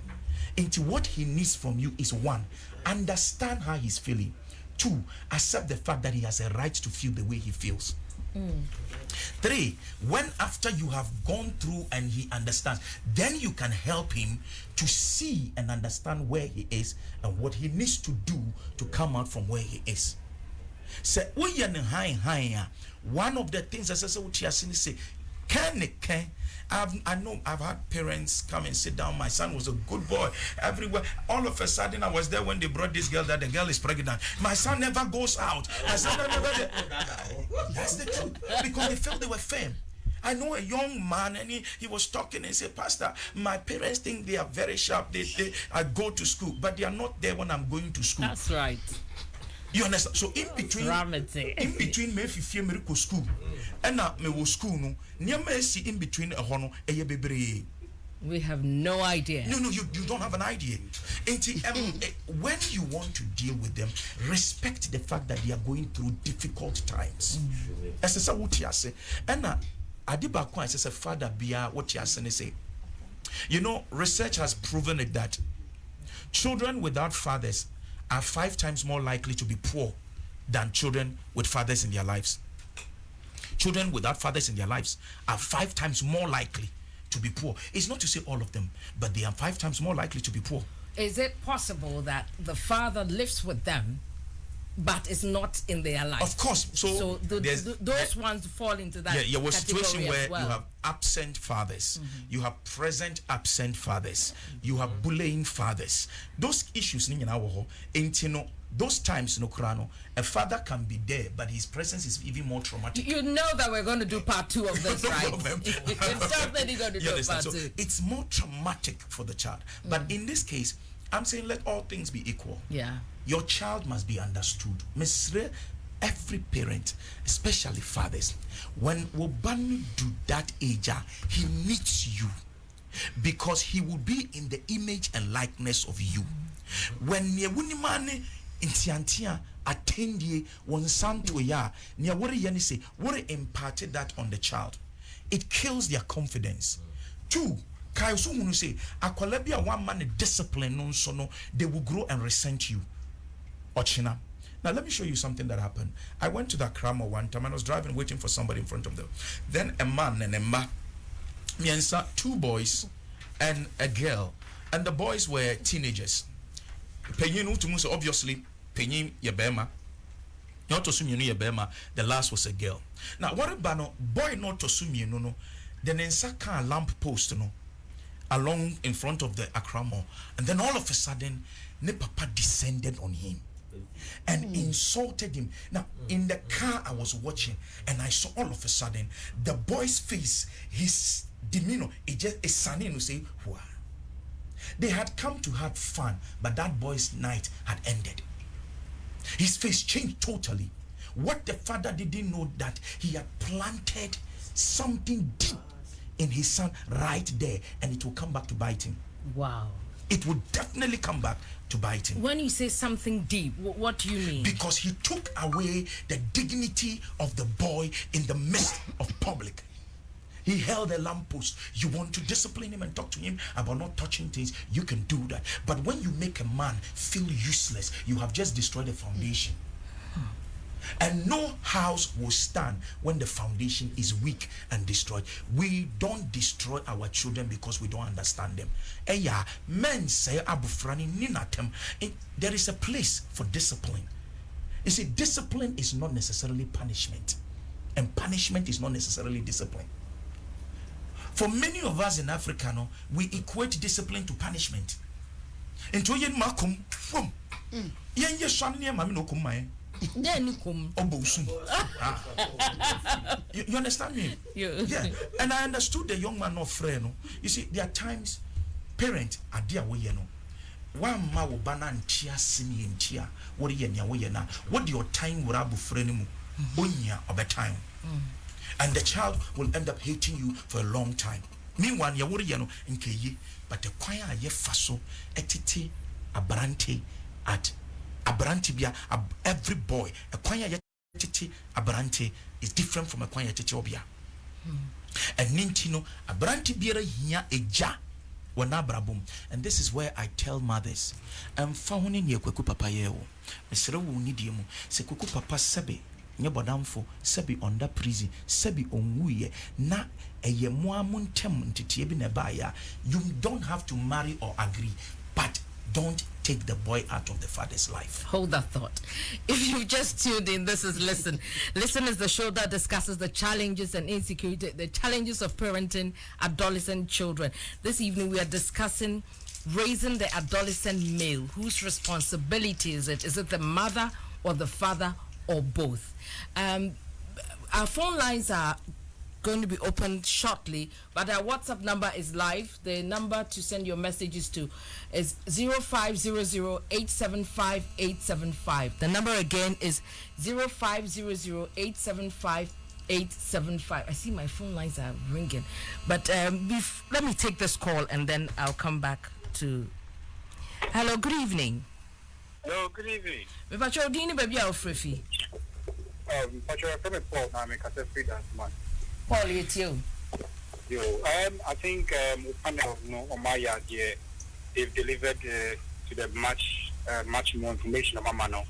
Into what he needs from you is 1, understand how he's feeling. 2, accept the fact that he has a right to feel the way he feels. 3, when after you have gone through and he understands, then you can help him to see and understand where he is and what he needs to do to come out from where he is. So one of the things that say, I've had parents come and sit down. My son was a good boy everywhere. All of a sudden, I was there when they brought this girl that the girl is pregnant. My son never goes out. My son never. That's the truth, because they felt they were fame. I know a young man, and he was talking and said, Pastor, my parents think they are very sharp. I go to school, but they are not there when I'm going to school. That's right. You understand? So in between me fifie me go school, and now me was school no. Near me see in between a hono a bebre. We have no idea. No, you don't have an idea. When you want to deal with them, respect the fact that they are going through difficult times. As I say, what you say, and Adiba Kwan says a father bia what you say. You know, research has proven it that children without fathers are 5 times more likely to be poor than children with fathers in their lives. Children without fathers in their lives are 5 times more likely to be poor. It's not to say all of them, but they are 5 times more likely to be poor. Is it possible that the father lives with them but is not in their life? Of course. So those ones fall into that. Yeah, was a situation where well. You have absent fathers, you have present absent fathers, you have bullying fathers. Those issues, those times, no Kurano, a father can be there, but his presence is even more traumatic. You know that we're going to do part 2 of this, right? It's definitely going to do part 2. So it's more traumatic for the child. But in this case, I'm saying let all things be equal. Yeah. Your child must be understood. Misre, every parent, especially fathers, when Wobanu do that age, he needs you because he will be in the image and likeness of you. When Yewunimane intiantia attendie one santo ya, nia wori yani say, wori imparted that on the child. It kills their confidence. 2, Kaiso Munu say, Akwalebia one man discipline non sono, they will grow and resent you. Ochina. Now let me show you something that happened. I went to that Kramo one time and I was driving, waiting for somebody in front of them. Then a man and a ma, miensa, 2 boys and a girl, and the boys were teenagers. Penyin utumu, obviously, penyin yebema. Not to sum yebema. The last was a girl. Now what about no boy not to sum no? Then in saka lamp post no. Along in front of the Accra Mall, and then all of a sudden, ne papa descended on him and insulted him. Now, in the car I was watching, and I saw all of a sudden the boy's face, his demeanor, it just a sunny to say, wow. They had come to have fun, but that boy's night had ended. His face changed totally. What the father didn't know that he had planted something deep in his son right there, and it will come back to bite him. Wow. It will definitely come back to bite him. When you say something deep, what do you mean? Because he took away the dignity of the boy in the midst of public. He held a lamppost. You want to discipline him and talk to him about not touching things, you can do that. But when you make a man feel useless, you have just destroyed the foundation. And no house will stand when the foundation is weak and destroyed. We don't destroy our children because we don't understand them. Eya, men say abufrani ninatem. There is a place for discipline. You see, discipline is not necessarily punishment, and punishment is not necessarily discipline. For many of us in Africa, no, we equate discipline to punishment. Into yen makum, yen yeshania mami no kumae. You understand me? Yeah. And I understood the young man of friend. You see, there are times parents are there way you know. One ma will banana chia sini in chia. What your time will abu friend mu bunya of a time. And the child will end up hating you for a long time. Meanwhile, you worry you know in Kye, but the choir ye faso etiti abrante at Abrante bia every boy a kwanya yetiti abrante is different from a kwanya yetiti obia. And nintino abrante biara hia eja wana brabum. And this is where I tell mothers fahuni ni ekweku papa ye wo mesere wo nidie mu se kweku papa sebe nye bodamfo sebi under prison sebi onwuye na eye mo amuntem ntitie bi na ba ya. You don't have to marry or agree, but don't take the boy out of the father's life. Hold that thought. If you've just tuned in, this is Listen. Listen is the show that discusses the challenges and insecurity, the challenges of parenting adolescent children. This evening we are discussing raising the adolescent male. Whose responsibility is it? Is it the mother or the father or both? Our phone lines are going to be opened shortly, but our WhatsApp number is live. The number to send your messages to is 0500-875-875. The number again is 0500-875-875. I see my phone lines are ringing, but let me take this call and then I'll come back to. Hello, good evening. Hello, good evening. Pacho, do you need baby Alfrefi? Pacho, I'm from Paul. I'm a free dance man. Paul, it's you. Yo, I think on my yard, yeah, they've delivered to the much more information about Mano.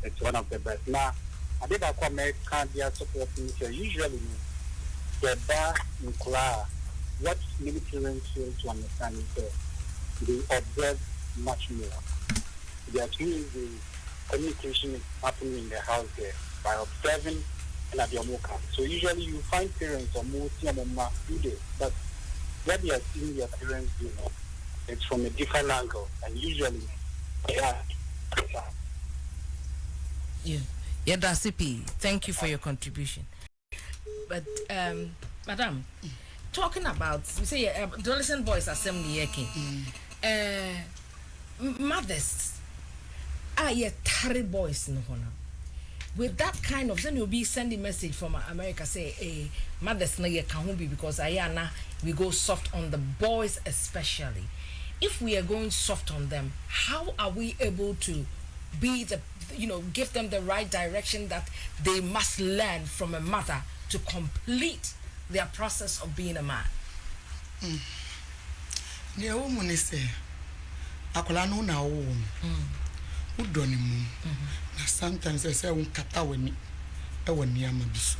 It's one of the best. Now, I did a comment, can't be supporting. Usually, the bar in Kula, what many parents fail to understand is that they observe much more. They are seeing the communication is happening in the house there by observing. So usually you find parents or more do this, but what they are seeing their parents do, it's from a different angle, and usually they are. Yeah, that's CP. Thank you for your contribution. But madam, talking about, we say adolescent boys are 70 years mothers are tarry boys no hona. With that kind of, then you'll be sending message from America say, mothers na ye can be because ayana we go soft on the boys especially. If we are going soft on them, how are we able to be the, give them the right direction that they must learn from a mother to complete their process of being a man? Ne woman say akola no na wo udoni mu na sometimes I say unkata weni e woni ama biso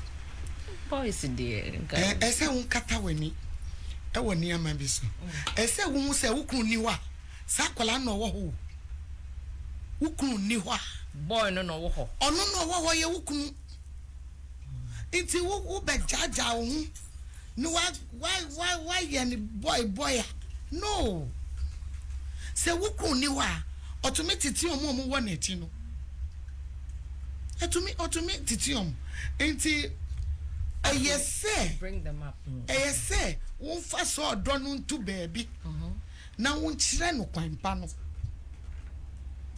Boys dear I say unkata weni e woni ama biso I say wo say wukunu ni wa sa akola no wo ho wukunu ni wa boy no wo ho ono no wo ho ye wukunu inti wo be jaja wo no why ye boy no se wukunu ni wa automatically omo wo na ti no automatically titium enti ayese bring them up ayese won fa so odo no ntu baabi na won kire no kwan pa no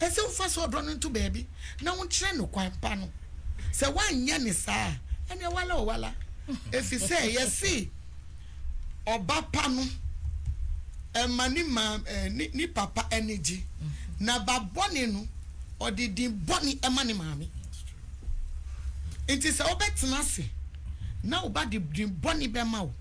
ese won fa so odo no ntu baabi na won kire no kwan pa no se wanya ne saa ene wala efi se yesi oba pa no mani ma ni papa energy na ba boni no odidi boni emani maami enti se obetena se na oba di boni be ma wo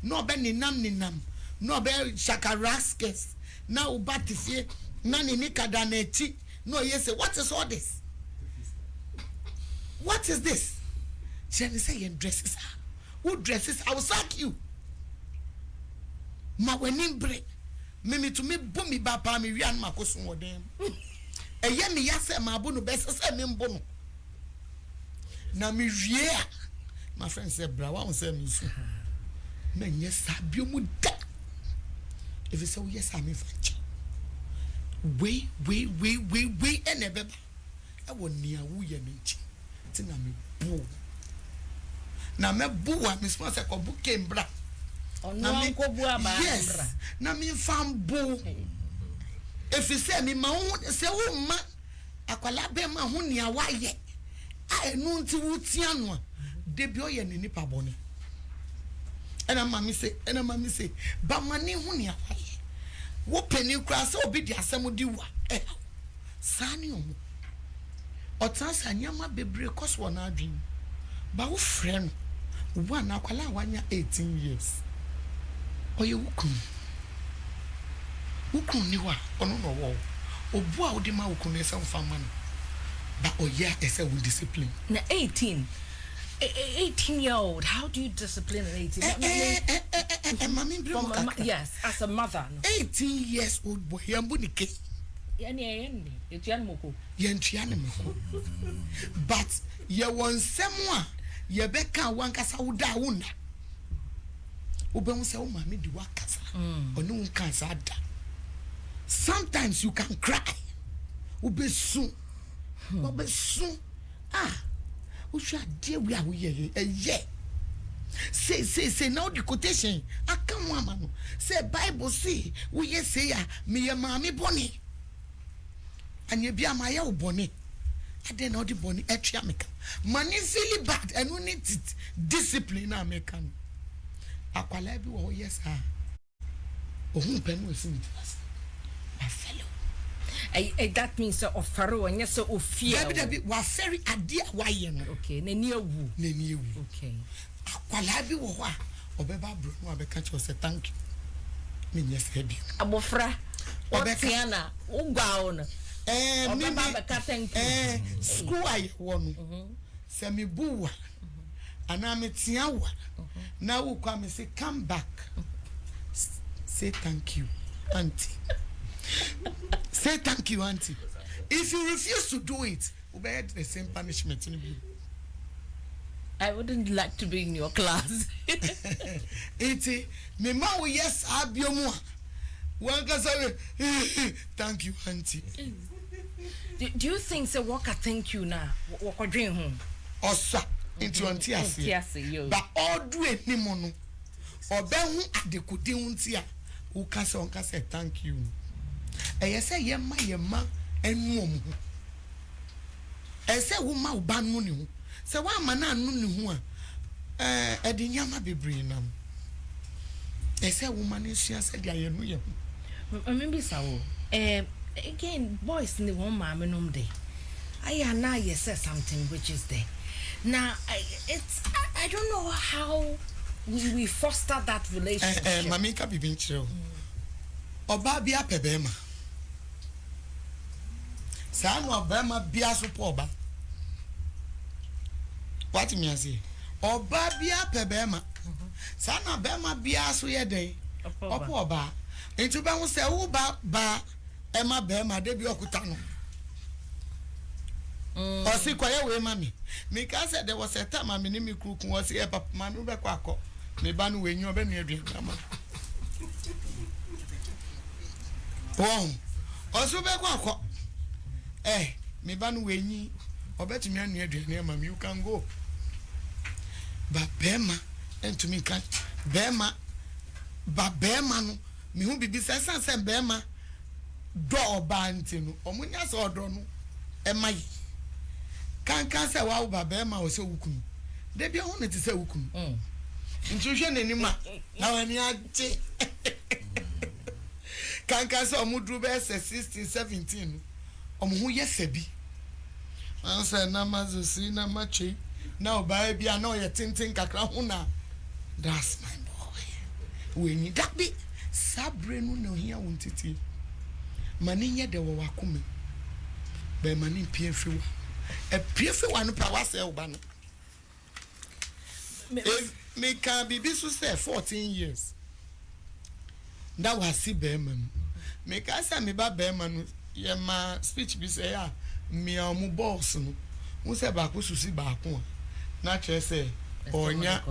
na oba ninam na oba shakaraskes na oba tifie na ni kada na echi no yese what is all this, what is this? She say your dresses who dresses I will sack you ma wenim break me to me bumi ba pa me wian makoso wodem eye me yase ma bo no bese se me mbo no na me wie a my friend say bra wa say me su na nye sabio mu da if you say yes I me fanchi we ene beba e woni a wo ye no nchi ti na me bu na me bu wa me sponsor ko bu kembra yes na me fambo if you say me ma say wo ma akwala be ma ho nia waye a enu nti wutia no de bi oye ne nipa bone ena mami say ba mani ho nia waye wo pani kra say obi di asem di wa sani omo otansa nyama bebre cause wona adwin ba wo frɛ no wo na akwala wanya 18 years oye wukun ni wa ono no wo obu a odi ma wukun ese mfa ma no ba oye ese wo discipline na 18 year old, how do you discipline an 18? Yes, as a mother. No. 18 years old boy yambu ni ke but ye won semwa ye beka wankasa wuda wuna say, oh, mommy, do what or no one can say that. Sometimes you can cry. Ube soon. We should dear we are yeah. Say now the quotation. I come woman. Say Bible say we say me mommy bonny. And you be a my old bonny. I don't know the bonny at Yamaka. Money silly bad and we need it. Discipline American. Akwala bi wo yes ha ohun pen we see us my fellow that means ofaro anya so ofia David wa ferry ade waye no okay na ni ewu okay akwala bi wo a obeba bro no abeka che say thank you me yes hebi abofra otiana ugwa ono obeba abeka thank you school aye wo no se me buwa ana me tiawa now we come and say come back say thank you auntie say thank you auntie if you refuse to do it we bear the same punishment in you. I wouldn't like to be in your class. Iti me ma wo yes abiomu one ka say thank you auntie Do you think say what I thank you now? What dream home? Osa into antiasi. But all do it nimono. Or ben adekudi untia. Who can say thank you. And you say yema and mum. And say woman ban munu. So why man nunu edinyama be brinam. And say woman is she said ya no. Maybe so. Again, boys in the one mamma num day. I now you said something which is there. Now I don't know how we foster that relationship. Mami ka bibin chiro. Oba bia pebema. Sa no obema bia so po oba. What me say? Oba bia pebema. Sa na bema bia so ye den. Opo oba. Nti ba hu se wo ba Emma Bema, Debbie Okutano. Or see, quiet way, mammy. Mika said there was a time my name cook was here, but Manu Bequaco. Me ban when you're very near Grandma. Oh, also Bequaco. Me ban when ye, or better me near Grandma, you can go. But Bema, and to me, can't Bema, but Bema, me who be sense and Bema. Do bantinu omunya so do no emai kan say wa ba be ma o se wukunu de bia ho ne ti se wukunu ntuhwe nenima na wani age kan say omudru be 16 17 omuhu yesabi an say na mazusi na machi na oba bia na o ye tintin kakra ho na that's my boy we ni that be sabre no no hia wontiti Maninya de wakumi. Be mani piefi wa. E piefi wa no pa wa se oba no. Me can be so say 14 years. That was see be man. Me can say me ba be man ye ma speech be say ya me amu boss no. Mu se ba ko susi ba ko. Na che say onya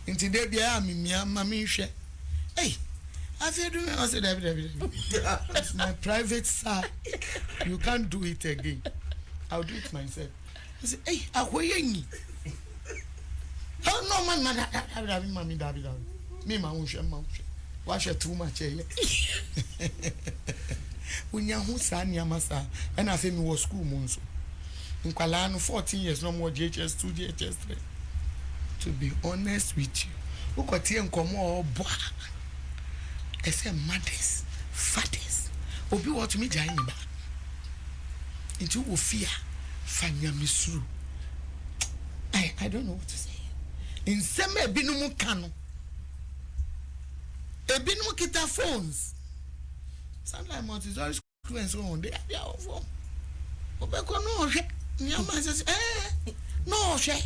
nti de bia me mia ma me hwe. Hey I said, I said, it's my private side. You can't do it again. I'll do it myself. I said, hey, ahoyeni. Oh no, man, mommy, David. Me, my own share, wash it too much. When you who san Yamasa, and I said, me was school months. In Kalano, 14 years, no more JHS 2, JHS 3. To be honest with you, who got here and come all boy. I say mothers, fathers. Obi what me jai me ba. Into fear, fanya misru. I don't know what to say. In some ebinumu kano. Ebinumu kita phones. Sometimes what is always cool and so on. They are their phone. Obeko no she. Nyama says no she.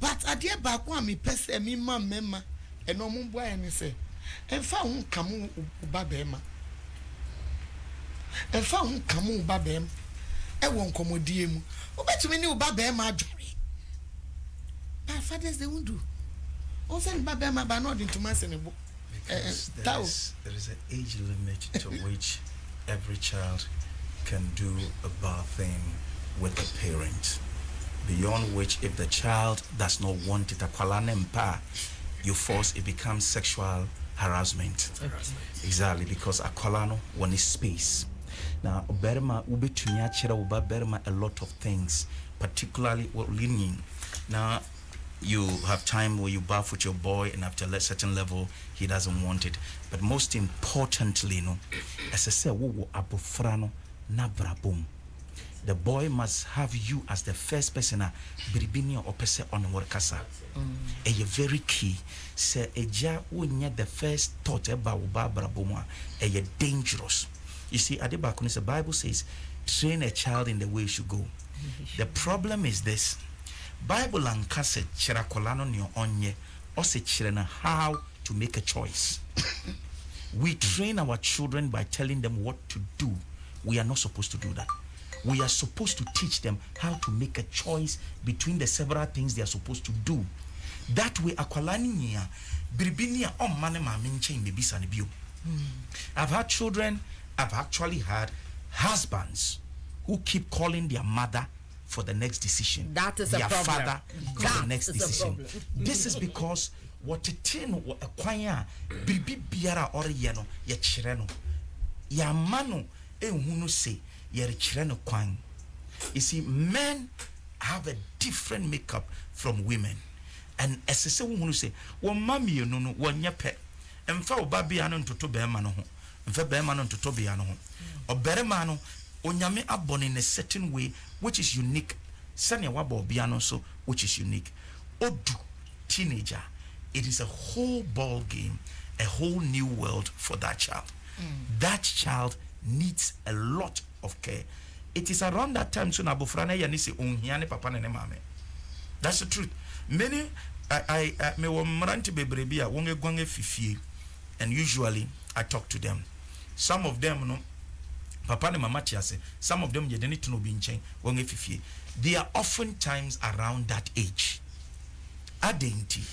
But adia ba kwa mi pese mi mama e no mu boy any say. Enfa hu kamu uba bema. Enfa hu kamu uba bema. E won komodie mu. Obetumi ni uba bema adware. But fathers they won't do. Also uba bema ba not into masenebo. There is an age limit to which every child can do a bad thing with a parent. Beyond which, if the child does not want it, you force, it becomes sexual harassment. Exactly, because akwalano wants space. Now, Oberma ube tunya chera uba berma a lot of things, particularly what leaning. Now, you have time where you bath with your boy, and after a certain level, he doesn't want it. But most importantly, no, as I say, wo abofrano na brabum. The boy must have you as the first person biribini or person on workasa. A very key. Say eja unya the first thought about brabuma. A dangerous. You see, at the back the Bible says, train a child in the way he should go. The problem is this. Bible and kase chirakolano nyo onye ose chirena how to make a choice. We train our children by telling them what to do. We are not supposed to do that. We are supposed to teach them how to make a choice between the several things they are supposed to do. That way, akwalani niya biribinia mane ma minche in bio. I've had children. I've actually had husbands who keep calling their mother for the next decision, that is their a problem. father for the next is a decision. problem. This is because what it no kwanya bibi biara or ye no ye kyerɛ no ya mano ehunu se ye kyerɛ no kwan. You see, men have a different makeup from women, and as I say, we say, "Well, mommy, you know, one yape, and for baby, I don't to be a man, and for bear man to be a man, or better man, onyame abon in a certain way which is unique. Sanya wabo biano so which is unique. Odu teenager, it is a whole ball game, a whole new world for that child. That child needs a lot of care. It is around that time so nabofrana yanisi unhiane papa ne mame. That's the truth. Many I me wo mranti bebrebe a wonge gwange fifie, and usually I talk to them. Some of them no papa ne mama tiase, some of them you need to know being chain wonge fifie. They are oftentimes around that age. Adenti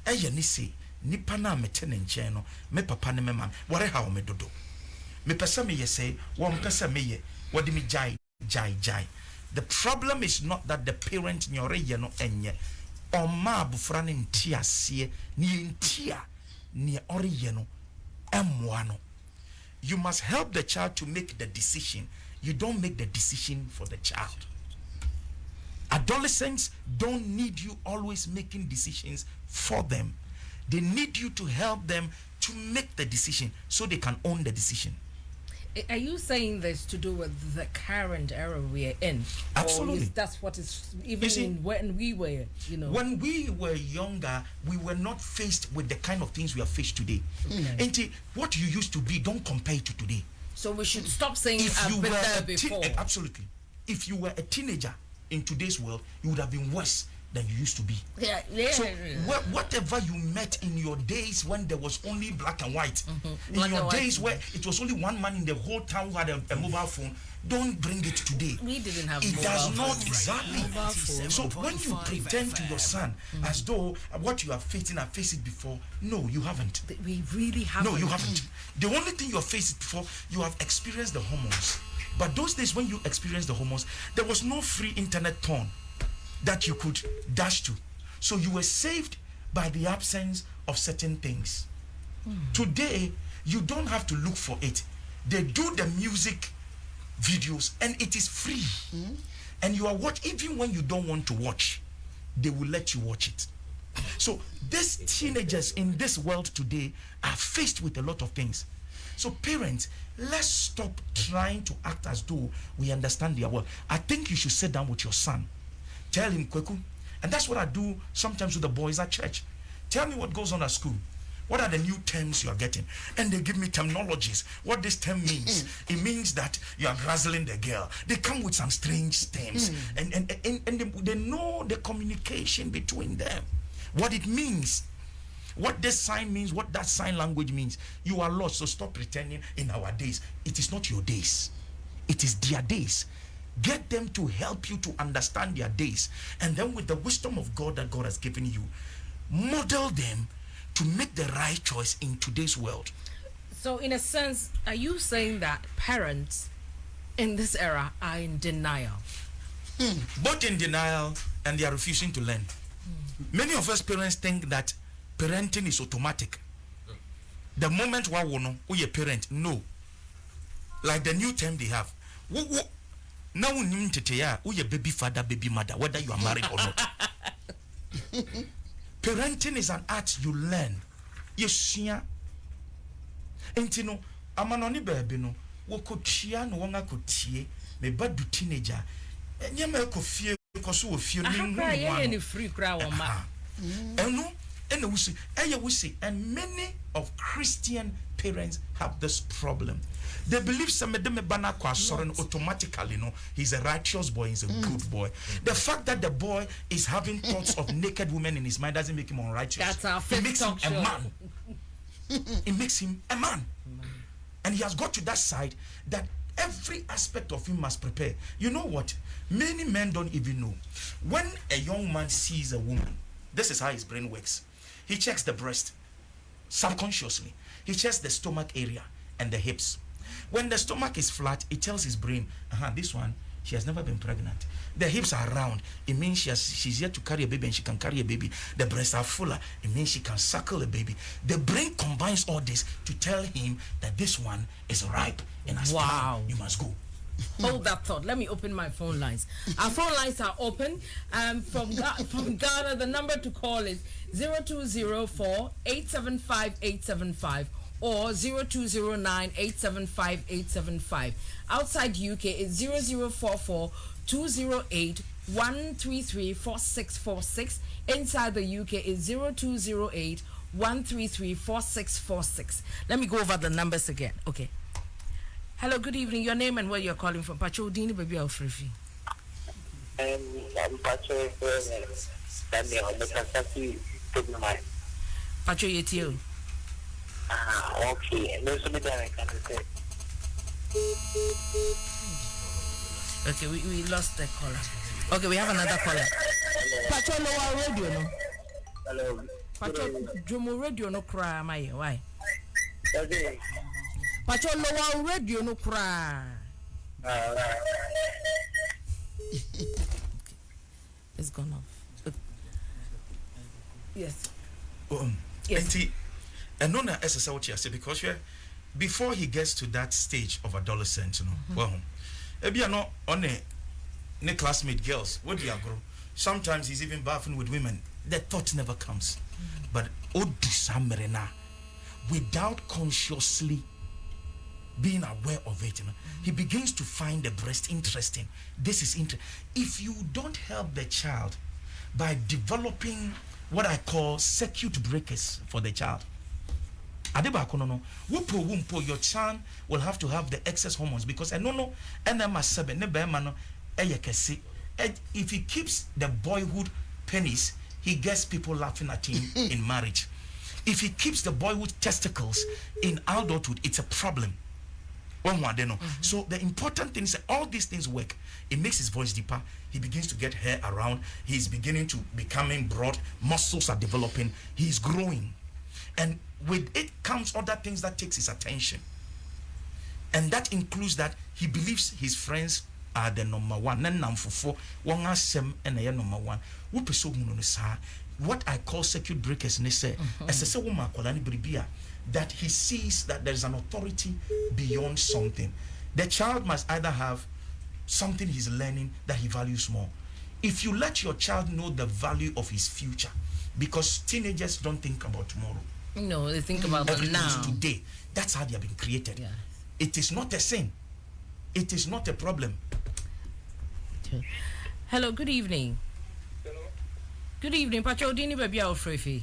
yanisi nipa na metene nchen no me papa ne mama wore ha o me dodo. Me pesa me ye say won pesa me ye wodi me jai. The problem is not that the parent nyore ye no enye oma abufra ne ntiasie ni ntia ni ore ye no emwa no. You must help the child to make the decision. You don't make the decision for the child. Adolescents don't need you always making decisions for them. They need you to help them to make the decision so they can own the decision. Are you saying this to do with the current era we are in? Absolutely. Or that's what is even see, when we were, you know. When we were younger, we were not faced with the kind of things we are faced today. And what you used to be, don't compare it to today. So we should stop saying If you I've been were there a before. absolutely. If you were a teenager in today's world, you would have been worse than you used to be. Yeah. So whatever you met in your days when there was only black and white, in Black your and days white. where it was only one man in the whole town who had a mobile phone, don't bring it today. We didn't have It mobile does phones. not exactly. So when you pretend to your son as though what you are facing, I faced it before, no, you haven't. We really haven't. No, you haven't. The only thing you have faced before, you have experienced the hormones. But those days when you experienced the hormones, there was no free internet porn that you could dash to. So you were saved by the absence of certain things. Today, you don't have to look for it. They do the music videos and it is free. And you are even when you don't want to watch, they will let you watch it. So these teenagers in this world today are faced with a lot of things. So parents, let's stop trying to act as though we understand their world. I think you should sit down with your son. Tell him, Kweku. And that's what I do sometimes with the boys at church. Tell me what goes on at school. What are the new terms you are getting? And they give me terminologies. What this term means. It means that you are razzling the girl. They come with some strange terms. And they know the communication between them. What it means. What this sign means. What that sign language means. You are lost. So stop pretending in our days. It is not your days. It is their days. Get them to help you to understand their days. And then with the wisdom of God that God has given you, model them to make the right choice in today's world. So in a sense, are you saying that parents in this era are in denial? Both in denial and they are refusing to learn. Many of us parents think that parenting is automatic. The moment we a parent, no. Like the new term they have. Now we need to tell you baby father, baby mother, whether you are married or not. Parenting is an art you learn. You see, and you know, I'm an only baby no. We could cheer no one could cheer. Me bad do teenager. And you make a fear because we feel any free crowd on my. And no, and we see, and many of Christian parents have this problem. They believe some of them automatically, he's a righteous boy, he's a good boy. The fact that the boy is having thoughts of naked women in his mind doesn't make him unrighteous. That's our it makes him show. a man. It makes him a man. And he has got to that side that every aspect of him must prepare. You know what? Many men don't even know. When a young man sees a woman, this is how his brain works. He checks the breast subconsciously. He checks the stomach area and the hips. When the stomach is flat, it tells his brain, this one, she has never been pregnant. The hips are round. It means she's yet to carry a baby and she can carry a baby. The breasts are fuller. It means she can suckle a baby. The brain combines all this to tell him that this one is ripe and has time. You must go. Hold that thought. Let me open my phone lines. Our phone lines are open. From Ghana, the number to call is 0204 875 875 or 0209 875 875. Outside UK is 0044 208 133 4646. Inside the UK is 0208 133 4646. Let me go over the numbers again. Okay. Hello, good evening. Your name and where you're calling from? Pacho Dini Baby Alfrefi. I'm Pacho Daniel, the Kansaki Pugmai. Pacho Yetio. Okay. There's something that I can say. Okay, we lost the caller. Okay, we have another caller. Pacho lower radio, no? Hello. Pacho Jomo radio no cry, my why? Okay. Pacho lower radio no cry. It's gone off. Yes. Yes. And no, as I say what you say, because before he gets to that stage of adolescent, well, maybe you're not on a classmate girls. What do you grow? Sometimes he's even bathing with women. The thought never comes. But without consciously being aware of it, he begins to find the breast interesting. This is interesting. If you don't help the child by developing what I call circuit breakers for the child, your child will have to have the excess hormones because if he keeps the boyhood pennies, he gets people laughing at him in marriage. If he keeps the boyhood testicles in adulthood, it's a problem. So the important thing is that all these things work. It makes his voice deeper. He begins to get hair around. He's beginning to becoming broad. Muscles are developing. He's growing. And with it comes other things that takes his attention. And that includes that he believes his friends are the number one. What I call circuit breakers, that he sees that there's an authority beyond something. The child must either have something he's learning that he values more. If you let your child know the value of his future, because teenagers don't think about tomorrow. No, they think about now. Today. That's how they have been created. Yeah. It is not a sin. It is not a problem. Hello, good evening. Hello. Good evening, Pacho Dini Baby Alfrefi.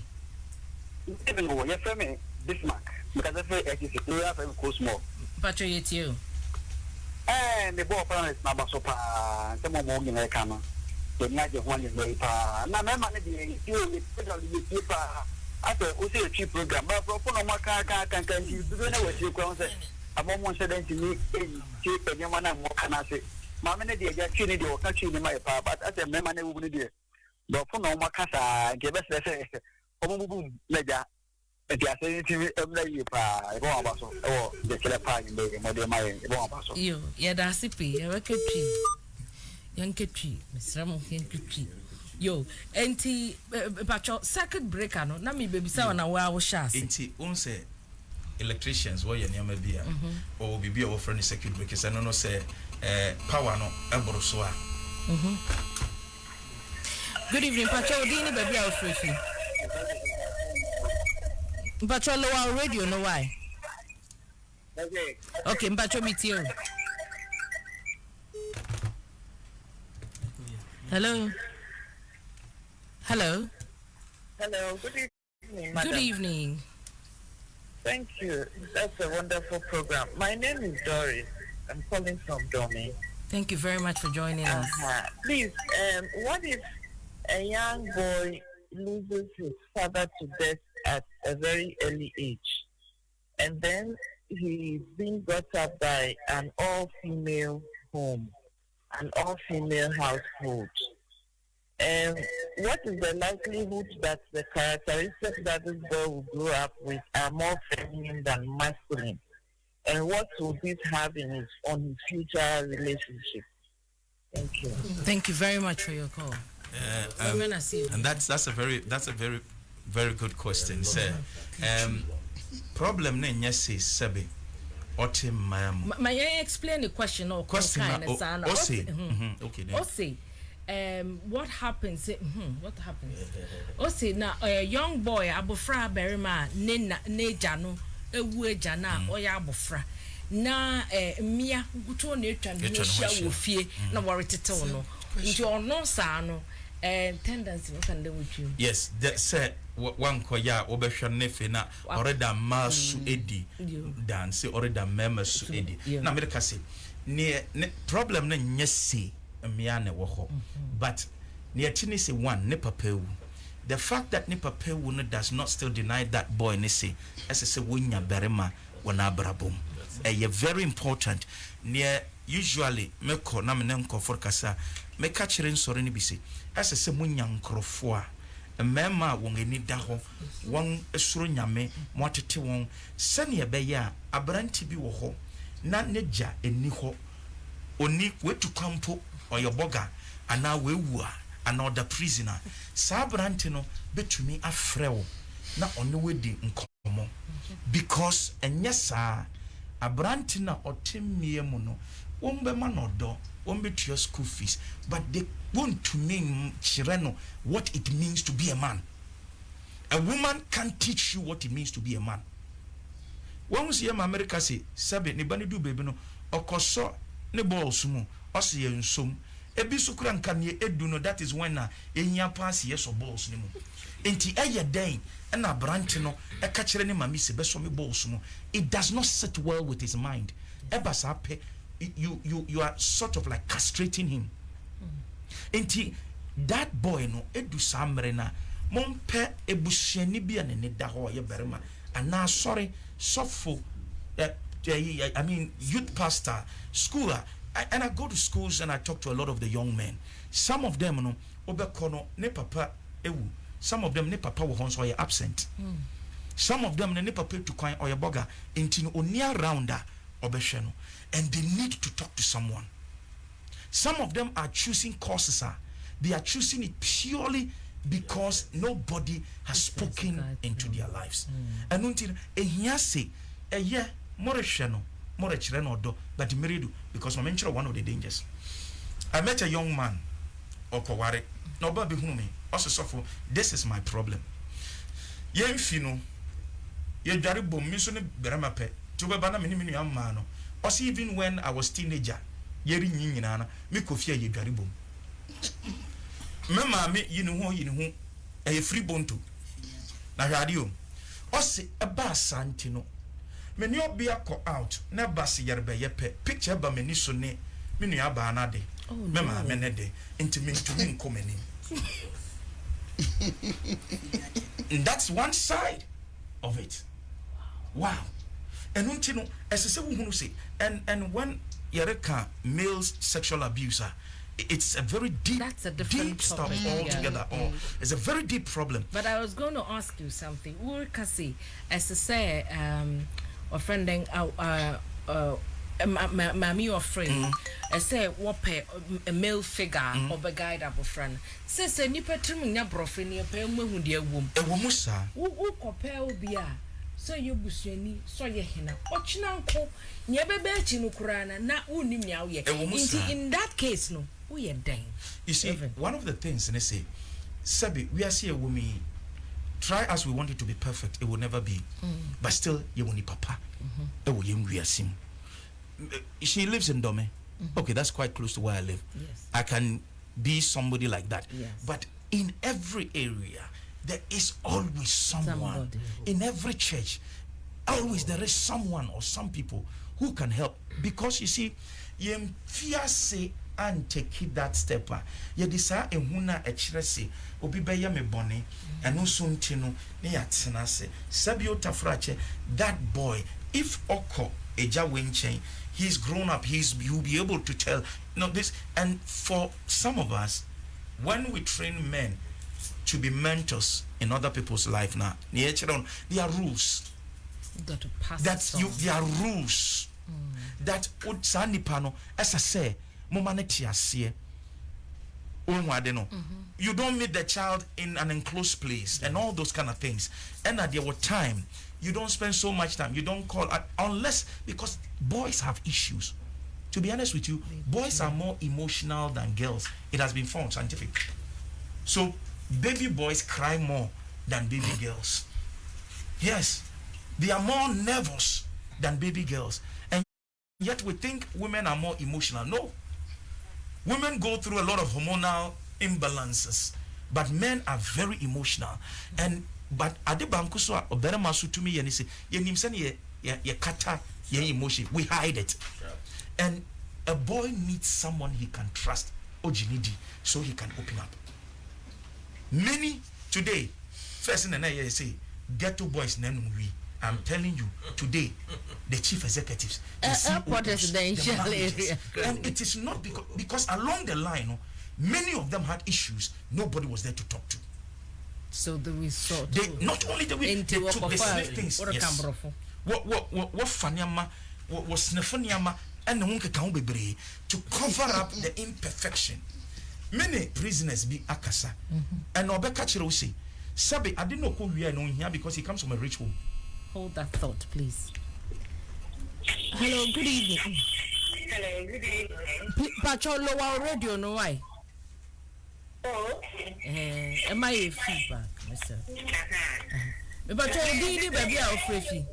Even though you're from Bismarck, because I feel it is a clear and cosmo. Pacho Yetio. And the ball plan is number so far. Some more in the camera. The night of one is very far. Now, my money is you paper. After we see a cheap program, but for no car can you do what you can say. I'm almost said to me, cheap and young man, what can I say? Mamma, they are chilling or catching in my power, but at the memory would be there. But for no more casa, give us the say, boom, ledger. And they are saying to me, you or the killer pie in the mother, my you, yeah, that's it. You're a kitchen. Young kitchen, Miss Ramon, young kitchen. Yo, enti Pacho circuit breaker no na me baby say na wa wo shas enti say electricians wo ye nyama bia or bibi o friend circuit breakers no say power no eboro so a Good evening Pacho Dini baby out free Pacho lower radio no why okay Pacho meet you Hello. Hello, good evening, madam. Good evening. Thank you. That's a wonderful program. My name is Doris. I'm calling from Domi. Thank you very much for joining us. Please, what if a young boy loses his father to death at a very early age, and then he's being brought up by an all-female home, an all-female household? What is the likelihood that the characteristics that this boy will grow up with are more feminine than masculine? and what will this have on his future relationship? Thank you. Thank you very much for your call. And that's a very good question, sir. Problem ne nyese sebe otim mayam. May I explain the question or question? Okay then. Ose, what happens? What happens? Ose na a young boy abofra berima ne jano ewu ejana oya abofra na mia guto na etwa ne hia wo fie na woretete no nti ono sa no tendency no kan dey with you. Yes, that said one koya obehwe nefe na already masu edi dance already memasu edi na me ka say ne problem na nyese mia na wo ho but ne atini say one ne papa wu. The fact that ne papa wu no does not still deny that boy ne say say wonya berema wona brabom. Very important. Near usually me ko na me nko for kasa me ka kire nsore ne bi se asese munya nkrofo a mema won ani da ho won esuro nyame motete won sane be ya abranti bi wo ho na neja eni ho oni wetu kampo oyoboga ana wewu a another prisoner sa abranti no betumi afrewo na ono wedi nkomo because enyesa abranti na otemie mu no wombe manodo wombe to your school fees but they want to name chireno what it means to be a man. A woman can't teach you what it means to be a man. When we see America say sabe ni bani do baby no okoso ne balls mu ose ye nsom ebi sukura nka ne edu no that is when ehia pass yes or balls ni mu enti eye den na branch no e ka kire ne mami se beso me balls mu it does not sit well with his mind eba sa pe you are sort of like castrating him enti that boy no edu samre na mompe ebusuani bia ne da ho ye berema ana sorry sofo I mean youth pastor school and I go to schools and I talk to a lot of the young men. Some of them no obekono ne papa ewu. Some of them ne papa wo honso ye absent. Some of them ne papa to kwan or ye boga enti no oni arounder obehwe no and they need to talk to someone. Some of them are choosing courses they are choosing it purely because nobody has spoken into their lives. And until ehia say eye morehwe no more children do but meridu because I mentioned one of the dangers. I met a young man okoware no ba be hunu me also suffer this is my problem. Yen fino ye dware bom mi so ne berama pe to be bana me ni am ma no also even when I was teenager ye ri nyina na me kofia ye dware bom me ma me yinu ho e free bonto na radio also e ba santi no many obia ko out na basi yerbe yepe picture ba mani so ne me nua ba na de me ma me ne de intimate to me nkomani. That's one side of it. Wow. And untino esese wo hunu say and when yereka males sexual abuse it's a very deep stuff altogether. It's a very deep problem. But I was going to ask you something. Urkasi as I say offending mami or friend I say what a male figure or a guide up friend says a nipa trimming your brofin your pay when dear womb a womusa who compare bia so you buseni so ye hina ochinanko nyebe bechi no kurana na unim nya ye in that case no we are dying. You see one of the things and they say Sabi we are see a woman try as we want it to be perfect, it will never be. But still, you want papa. She lives in Dome. Okay, that's quite close to where I live. Yes. I can be somebody like that. Yes. But in every area, there is always someone. In every church, always there is someone or some people who can help. Because you see, you fear say and take that step. You decide ehuna echirese obi beya me bone eno so ntino ne yatsena se sabio tafrache that boy if oko eja wenchen he's grown up you'll be able to tell this. And for some of us when we train men to be mentors in other people's life now there are rules You got to pass that there are rules that would sani pano as I say momanetiasie. You don't meet the child in an enclosed place and all those kind of things. And at your time, you don't spend so much time. You don't call unless because boys have issues. To be honest with you, boys are more emotional than girls. It has been found scientific. So baby boys cry more than baby girls. Yes, they are more nervous than baby girls. And yet we think women are more emotional. No. Women go through a lot of hormonal imbalances, but men are very emotional. And but ade banku so obere maso to me say yenim se ye kata ye emotion, we hide it. And a boy needs someone he can trust, ojinidi, so he can open up. Many today, first in the night, say ghetto boys we. I'm telling you today, the chief executives, residential area, and it is not because along the line, many of them had issues. Nobody was there to talk to. So the resort. They not only the way they took the same things. Yes. What fanyama, what snefaniama, and the wonka can be to cover up the imperfection. Many prisoners be akasa, and Obeka Chiro say, Sabi, I didn't know who we are knowing here because he comes from a rich home. Hold that thought, please. Hello, good evening. Hello, good evening. Patrol lower radio, no why? Oh. Am I a feedback, myself? Patrol, baby, I'm free.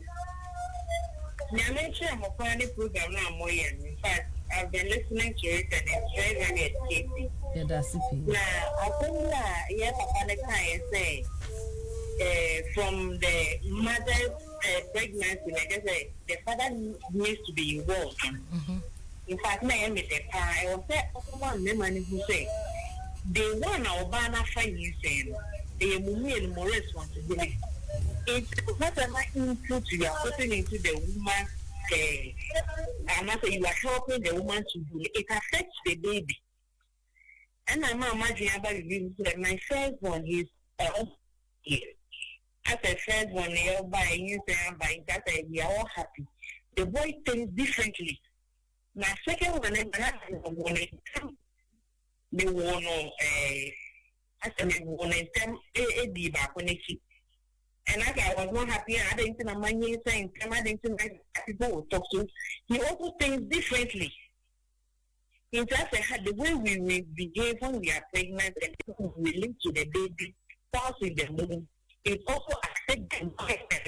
I'm a program now. In fact, I've been listening to it and it's very, very educating. Yeah, that's it. Now, I think that, yes, Papa can say, from the mother's pregnancy, like I said, the father needs to be involved. In fact, my name is I was there one woman who say they want our banner for you saying they will more responsibility. It's whatever input you are putting into the woman's and I say you are helping the woman to do it affects the baby. And I'm imagining about it. My first one is as a first one, they all buy you say I'm buying that we are all happy. The boy thinks differently. My second one is they want I said they want them a be back when they see. And as I was not happy, I didn't think money saying I didn't think people talk to. He also thinks differently. In fact, the way we behave when we are pregnant and we link to the baby, pulse in the moon. It also affects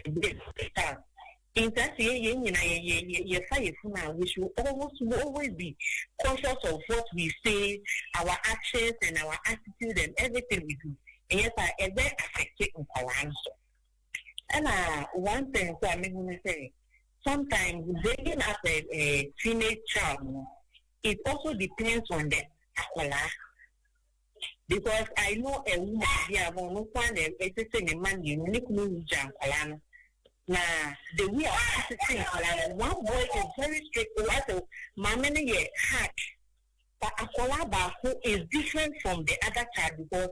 the child. In that we should always be conscious of what we say, our actions and our attitude and everything we do. And yes, I ever affected in our answer. And one thing so I'm going to say, sometimes bringing up a teenage child, it also depends on the akola. Because I know a woman here won't find a man you need jam colana. Now the way of assisting colana, one boy is very strict. Also, my many heart, but a colaba who is different from the other child because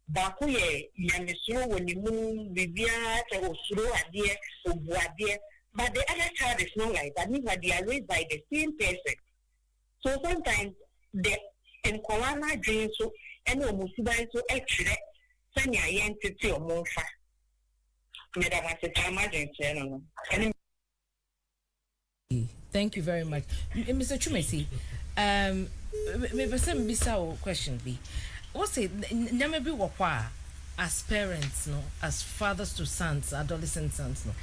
Baku ye yamisu when you move Vivia or Suru idea or Buadia, but the other child is not like that. Means they are raised by the same person. So sometimes the in colana dreams so. And we must buy so extra. Sanya entity or more fast. Thank you very much, Mr. Chumesi. Maybe some bizarre question be. What's it? Never be wakwa as parents, no, as fathers to sons, adolescent sons, no.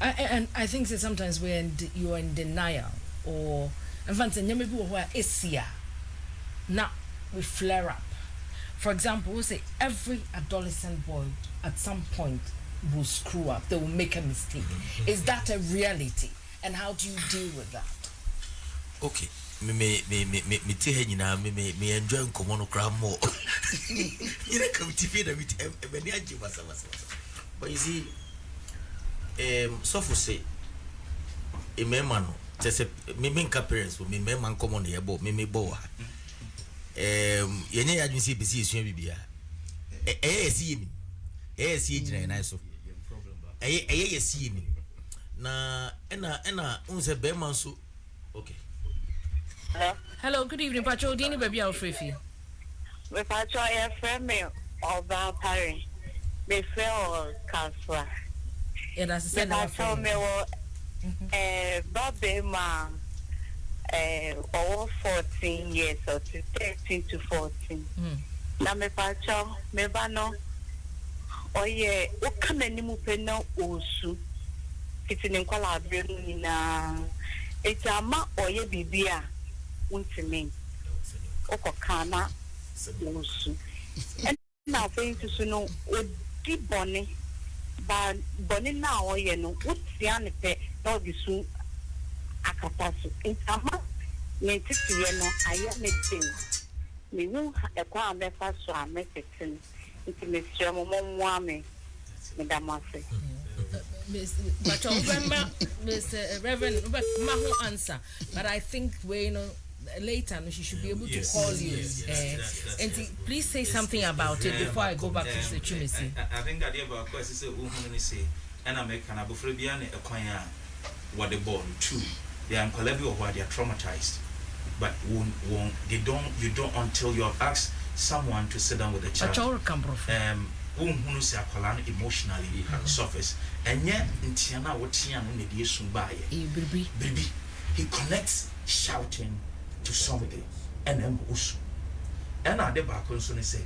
And I think that sometimes when you are in denial or in fact, never be wakwa esia. Now we flare up. For example, we'll say every adolescent boy at some point will screw up. They will make a mistake. Is that a reality? And how do you deal with that? Okay. Me enjoy komono crab more. You know, come to feed me. But you see, so for say, a man, just me parents, me man common here, but me boa. Yenye agency busy is bibia. See me. See jina na so. See me. na ena unse be man so okay. Hello, good evening, Pacho. Dini baby our free. Me Pacho ya friend me oba pare. Me friend Kanswa. Yeah, that's the same. Pacho me wo Bobby ma over 14 years or 13 to 14. Na me Pacho me ba no oye o kamani mu pe na osu. Kitini nkwala abere ni na etama oye bibia untimi okokana osu na fe ntusu no odi boni ba boni na oye no utia ne pe na obisu akatasu etama ne titiye no aya ne tin me wu ekwa amefa so ametetin ntimi sira mo mo ame me damase. But Mr. Reverend, Maho answer. But I think later she should be able to call you. And please say something about it before I go back to the Chumisi. I think that about question say, and I make an abufrebian a choir what they born two. They are uncollectible or they are traumatized. But you don't until you have asked someone to sit down with the child. Who say akwala emotionally suffers and yet ntiana wotia no ne sun baye baby he connects shouting to something and then usu and ade ba ko so ne say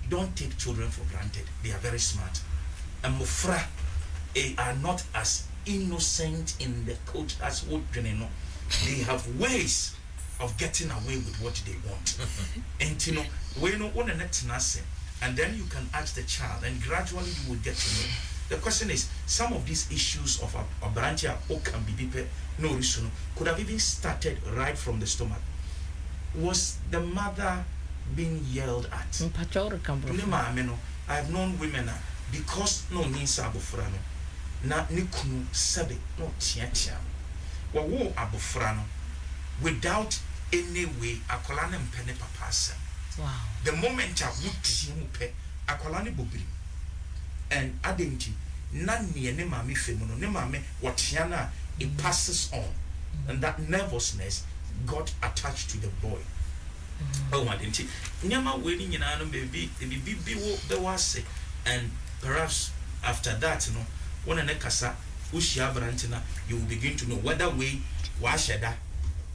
don't take children for granted. They are very smart and mofra are not as innocent in the coach as what no. They have ways of getting away with what they want. And you know we no one net na say. And then you can ask the child, and gradually you will get to know. The question is, some of these issues of a branch or can be deeper, no reason, could have even started right from the stomach. Was the mother being yelled at? I have known women because no means abufrano, na nikunu sebe no tia. Wawo abufrano without any way akolane mpene papasa. Wow. The moment I would see mupe, akwalani bobri, and adenti, nani ne mami femono, ne mame watiana, it passes on, and that nervousness got attached to the boy. Oh, adenti, nyama wedding in an baby, the was, and perhaps after that, one an ekasa, ushia brantina, you will begin to know whether way washada,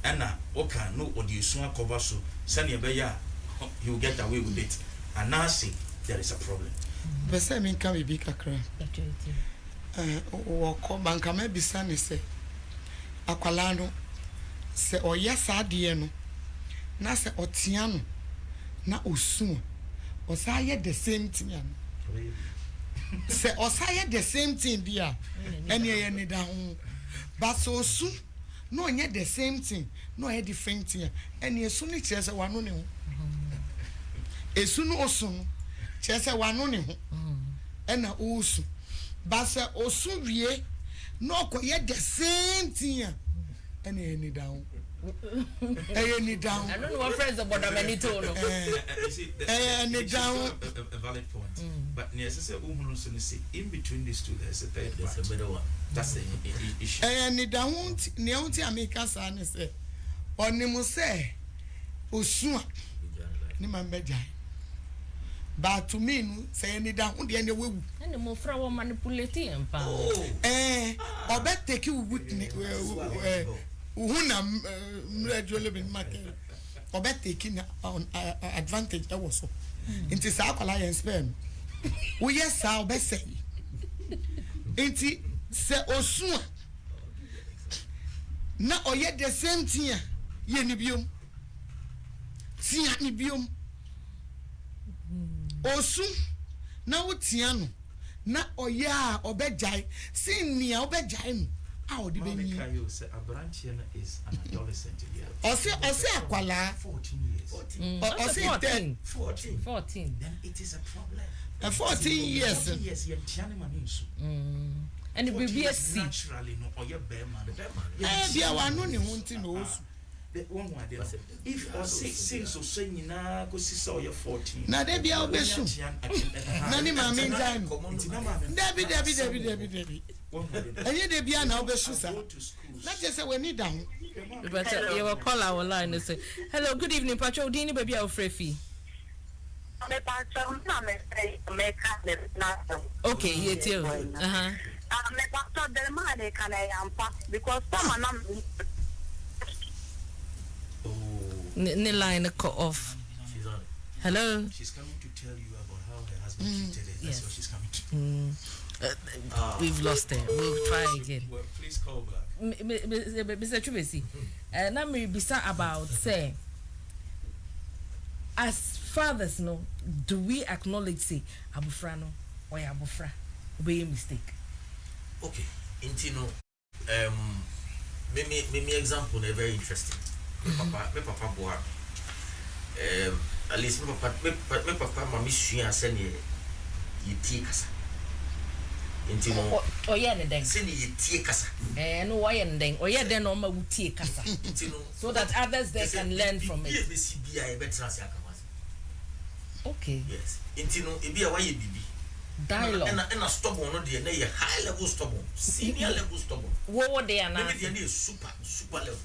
Anna, oka no or you soon cover so, Sanya Beya. You will get away with it. And now see there is a problem. But I mean, can we be kakra? Or banka may be sunny say. Aqualano say, or yes, adiano. Na say, otiano. Na usun. Or say the same thing. Say, or say the same thing, dear. Any down. But so soon. No, yet the same thing. No, a different thing. And you soon it says, one no. Esunu osun chese wanu ne ho ena osu ba se osu wie no koye the same thing ena any down any down I don't know what friends about many to no any down a valid point but near say uhunu so say in between these two there's a third part. There's a better one. That's the issue any down ne onti ameka sa ne say onimu say osu ni mambeja. But to me, say any down the end of the and the more flower manipulating and or bet take you witness whom gradually been market or bet taking on advantage also. Into South Alliance Spain. We yes, I'll best say. Into say Osua. Now, or yet the same thing, Yenibium. See, Nibium. Osu na wotiano na oya obejai sin nia obejai no a odi benyi say a branch is an adolescent here ose akwala 14 years ose 14 then it is a problem 14 years ye tiane maninsu and it will be a C naturally no oya be man bia wa no ne ho nti no osu one more day. If or say so saying na go see so you're 14. Na dey bia obesu. Na ni ma me time. Debi. Enye dey bia na obesu sa. Na just say we need down. But you will call our line and say, hello, good evening, Pacho. Dini baby our free. Okay, here too. Because the line cut off. She's on it. Hello. She's coming to tell you about how her husband treated her. That's what she's coming to. We've lost it. We'll try again. Well, please call back. Mr. Chubesi, now me bisa about say, as fathers, no, do we acknowledge say abufra no or abufra be a mistake? Okay, intino, me example is very interesting. Me papa boy, at least me papa mami suya send ye kasa. Intino. Oh yeah, the deng. Send ye kasa. No why and deng. Oh yeah, then no ma wuti kasa. Intino. So that others they can learn from it. Yes, BCBI better as Okay. yes. Intino, ebi a why bibi. Dialogue. And a stubborn no dey na ye high level stubborn, senior level stubborn. What they are now? Maybe they are super level.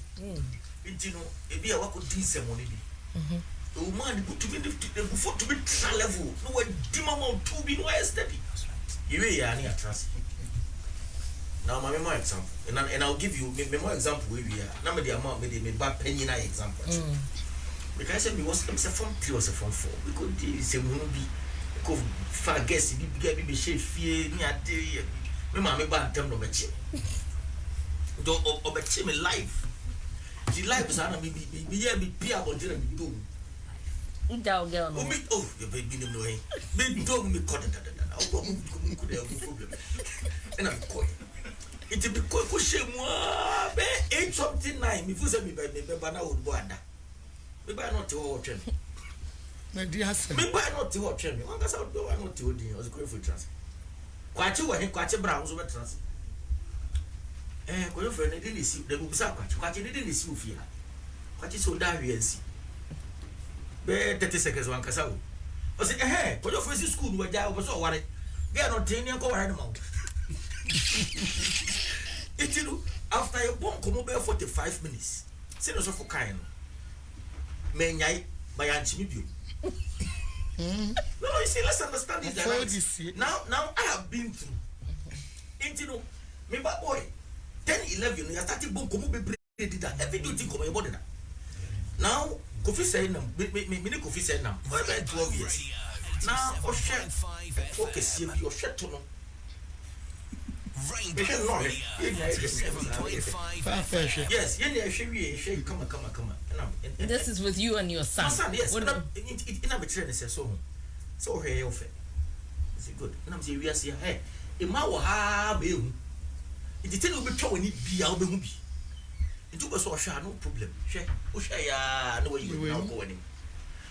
Intino, ebi a wako din semoni bi. The woman put to me before to be tra level. No way dimama to be no steady. You are near trust. Now my more example, and I'll give you more example where we are. Now me the amount me back penny na example. Because I said me was from 3 or from 4. We could say we be go far guess be chef fear ni ade me ma me ba tem no beche. Do obeche me life. The life is ana be here be pia bonjira me do. Girl no. Me oh you baby no know. Me do me call that. I go could have problem. And I'm call. It be ko shame be 8 something 9 me fuse me be na would bo ada. Me buy not to watch him. Na di ase. Me buy not to watch him. One case out do not to odin. I was going for trans. Kwachi we kwachi bra so be trans. Ko yo friend dey dey see dey go bisa kwachi dey dey see ofia. Kwachi so da hwiansi. Be 30 seconds one case out. I say ko yo friend school we ja o so ware. Get no tin yan ko ware no mount. Itiru after you bon komo be 45 minutes. Say no so for kind. Menyai by Anchimibio. No, you see, let's understand this dynamics. Now I have been through. Intino, me bad boy, 10, 11, you started boom, come be did that. Every duty come about that. Now, Kofi saying them, me Kofi saying them. For 12 years. Now, focus your shirt to know. Yes, come on. This is with you and your son. My son, yes. In a train says so hey off. Is it good? And I'm saying we are saying hey, a ma wa ha be hu. It tell you be try when it be out be hu bi. It was so sure no problem. Share. O share ya no way you now go any.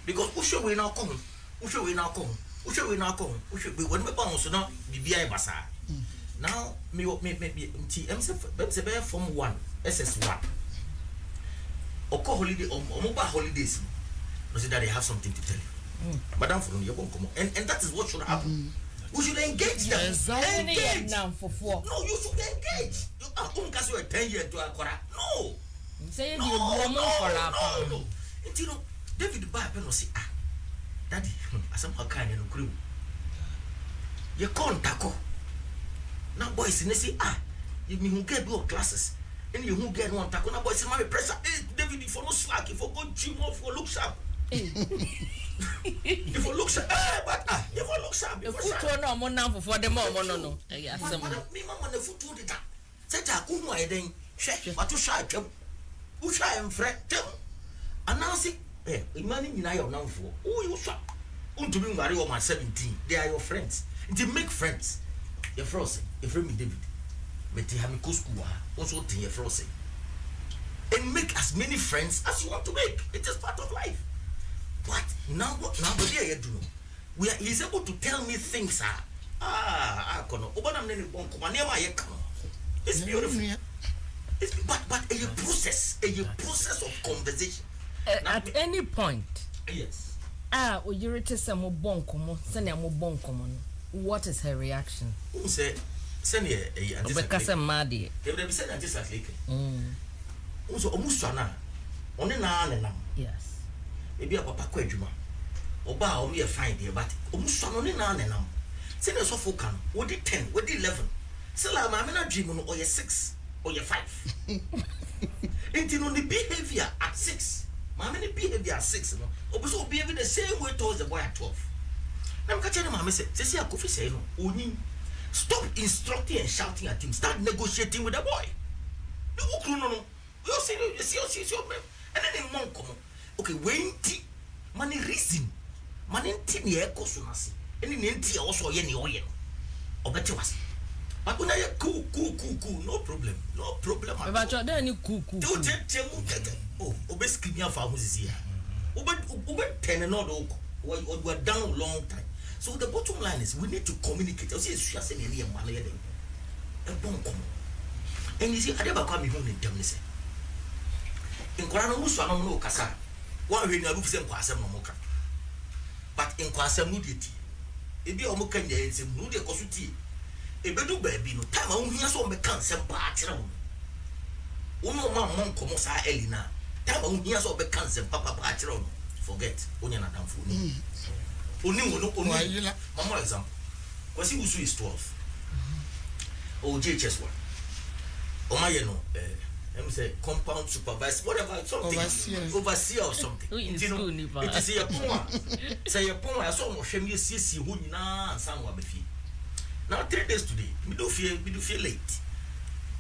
Because o share we now come. O share we now come. O share we now come. O share we when me bounce now bibia e basa. Now me form 1 SS1 oko holiday mobile holidays no say that they have something to tell you madam from your come and that is what should happen. We should engage them. Engage now for 4. No, you should engage. You are because you are 10 years to akora. No, say you for no. You know David Bible no say daddy asam hakane no kuru you contact now boys in say you who get go classes and you who get one taco now boys my pressure David for no slack if for go gym or for look sharp if for look sharp but if for look sharp if foot no more now for them more no yes me mama na foot do that say ta ko hu ayen hwe what to shy twem who shy em frɛ twem announce imani nyina your now for you sharp untumi ngare o man 17 they are your friends they make friends. Your frozen, your friend David, but you have a school also to your frozen. And make as many friends as you want to make. It is part of life. But now what you do? He's able to tell me things. It's beautiful. But a process of conversation. At any point. Yes. You read some more bonkomo, send a more bonkomo. What is her reaction? Who say send a Obekasa Madi. They will be said that this is like also Omusana on an island. Yes. Maybe a papa quadruma. Oba only a fine dear, but Omusana on an island. Send us off Okan, what did 10, what did 11? Sell a mamma dream on or your 6 or your 5. Ain't on the behavior at 6. Mamma behavior at 6, no? Or behaving the same way towards the boy at 12. Now, catching him, Mamma said, Ceci, I could say, no, stop instructing and shouting at him, start negotiating with the boy. No, you see, and then in Monk, okay, when money reason, money tin ye cosunasi, and in tea also yenny oil, or better was. But when I cool, no problem. About your then you cool. Don't tell me, oh, obesity me for who's here. Over 10 and not we're down a long time. So the bottom line is we need to communicate. I say, just any money, a bomb. And you see, I never come home in Temness. In Korano Musano no Casa, one way I look them Quasam Moka. But in Quasam nudity, it be almost can they say, Nudia Cosuti. A bedu baby no time on here so me can sem patro. Uno man komosa Elina. Time on here so be can sem papa patro. Forget onya na damfo ni. Oni mama example. Kwasi usu is 12. O JHS1. O my no let me say compound supervisor whatever something overseer or something. You know it is a poma. Say a poma so mo hwem yesiesie ho nyina ansan wa befi. Now 3 days today, me do feel late.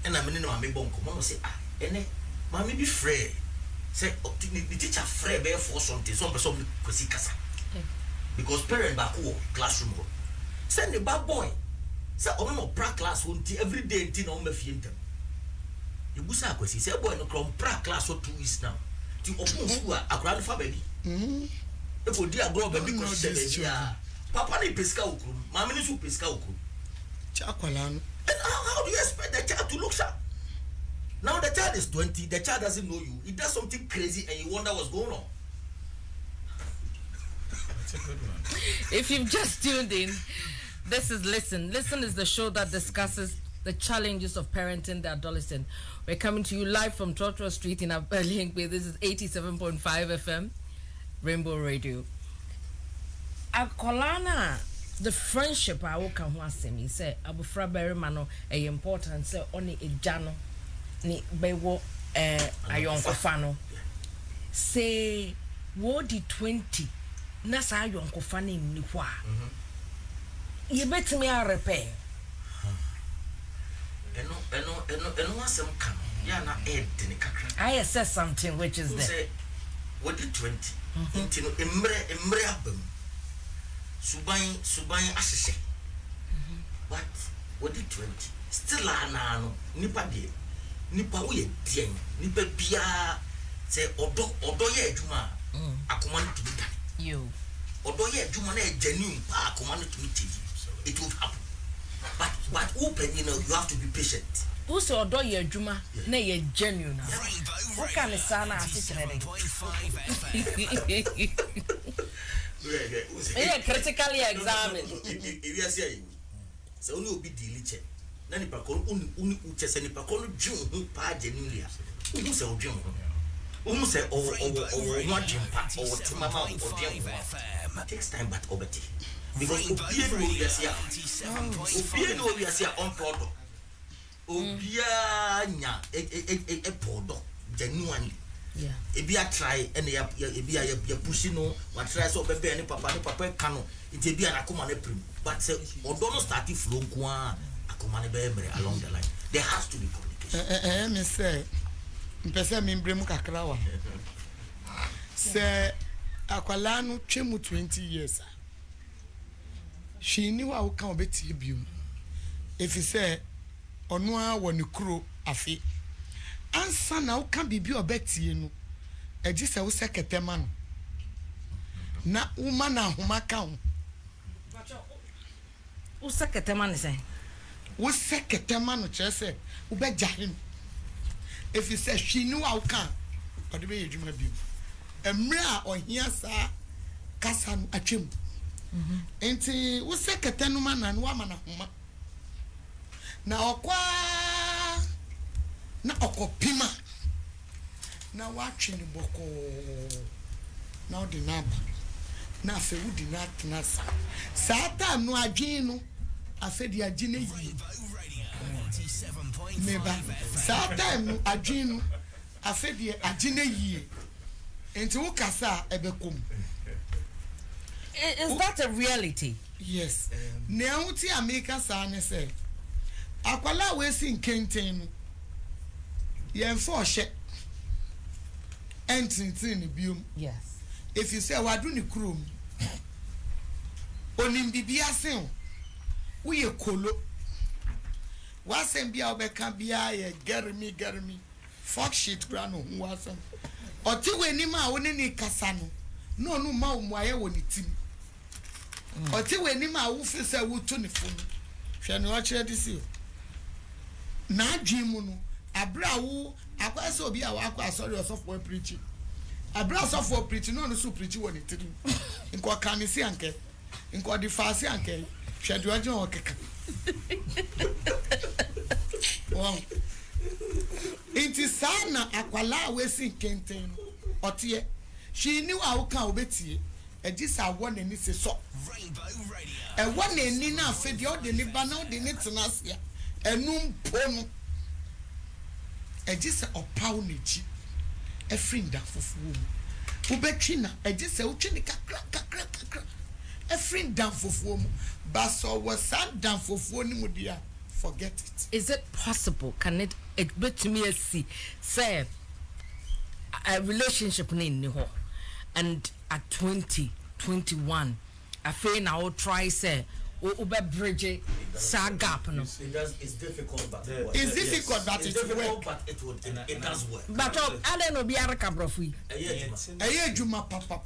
And I'm in my bonko. Mama say, ene, mommy be free. Say, the teacher free bear for something. Some person kwesi kasa. Because parent back home classroom. Send the bad boy. Say, no pra class every day until no me fienta. You busa kwesi. Say, boy no from pra class for 2 weeks now. Ti open school a grandfather baby. If we dear grow baby because baby. Papa ni pesca ukrum. Mama ni su pesca ukrum. And how do you expect the child to look sharp? Now the child is 20, the child doesn't know you. He does something crazy and you wonder what's going on. That's a good one. If you've just tuned in, this is Listen. Listen is the show that discusses the challenges of parenting the adolescent. We're coming to you live from Trotro Street in Aberlingbe. This is 87.5 FM, Rainbow Radio. Akolana. The friendship I will come once me say abufra berry mano a important say only a jano ni bewo ayonko fano say what the 20 na sa ayonko fano ni kwa you bet me a repair eno wasem kan ya na ed ni kakra I said something which is there say what the 20 intino emre abam Subai asese. But what did 20? Still no nipa wo ye dien nipa bia say odo ye adwuma akoma no to be done. You odo ye adwuma na genuine pa akoma no to meet it will happen. But open you have to be patient. Who say odo ye adwuma na ye genuine na. Who can sana asese critically examined. If you say, so only be diligent. Nani pakon uni uchese ni pakon jun pa genuinely. Who say ojun? Who say o one jumpa or to mama or jam? Takes time but obeti. Because obie no we are on product. Obia nya e product genuinely. Yeah. Ebi a try and ebi a pushing no what try so bebe ni papa kano it ebi an akoma na prim but say odo no start flow kwa akoma na be along the line there has to be communication me say mpese me mbrem kakra wa say akwala no twemu 20 years she knew how can obeti biom if you say ono a woni kuro afi ansa na wo kan bibi obetie no eji se wo seketema no na wo ma na homa ka wo wo seketema ne se wo seketema no chere se wo be jahim if you say she knew how can or the way you dream of you emra or here sa kasa no atwem enti wo se ketenuma na no ama na homa na okwa na okopima na watwe ni boko na odi naba na afe wudi na atnasa saa time no adwen no afe di agine yi meba saa time no adwen no afe di agine yi enti wo kasa ebekom. Is that a reality? Yes. Now uti America sana say akwala we sin kenten yen for she entintin biom. Yes. If you say wadu ni krom onim bibia sen wo ye kolo wasen bia obeka bia ye germi fuck shit gra no hu wasen oti we ni ma woni ni kasa no no ma wo aye woni tim oti we ni ma wo fi se wo to ni fun hwe no a kire disi na adwen mu no abra wo akwase obi a wa akwa sorry osofo preach abra osofo preach no so preach woni tim nko kanisi anke nko di fasi anke hwe do adwen o keka wow inti sana akwala we sin kenten otie she knew how can obetie e disa won ani se so Rainbow Radio e won ani na afi de o de ni ba na o de ni tenasia enum pono e disa opaw na chi e frinda fufuo mu ubetwi na e disa utwi ni kakra e frinda fufuo mu ba so was sad down fufuo ni mu dia forget it. Is it possible? Can it bet to me see say a relationship in ho and at 20, 21 I feel now try say ube bridge sa gap no. It's difficult but it's difficult but it's difficult but it does work. But ale no biara ka brofu. Eye juma papa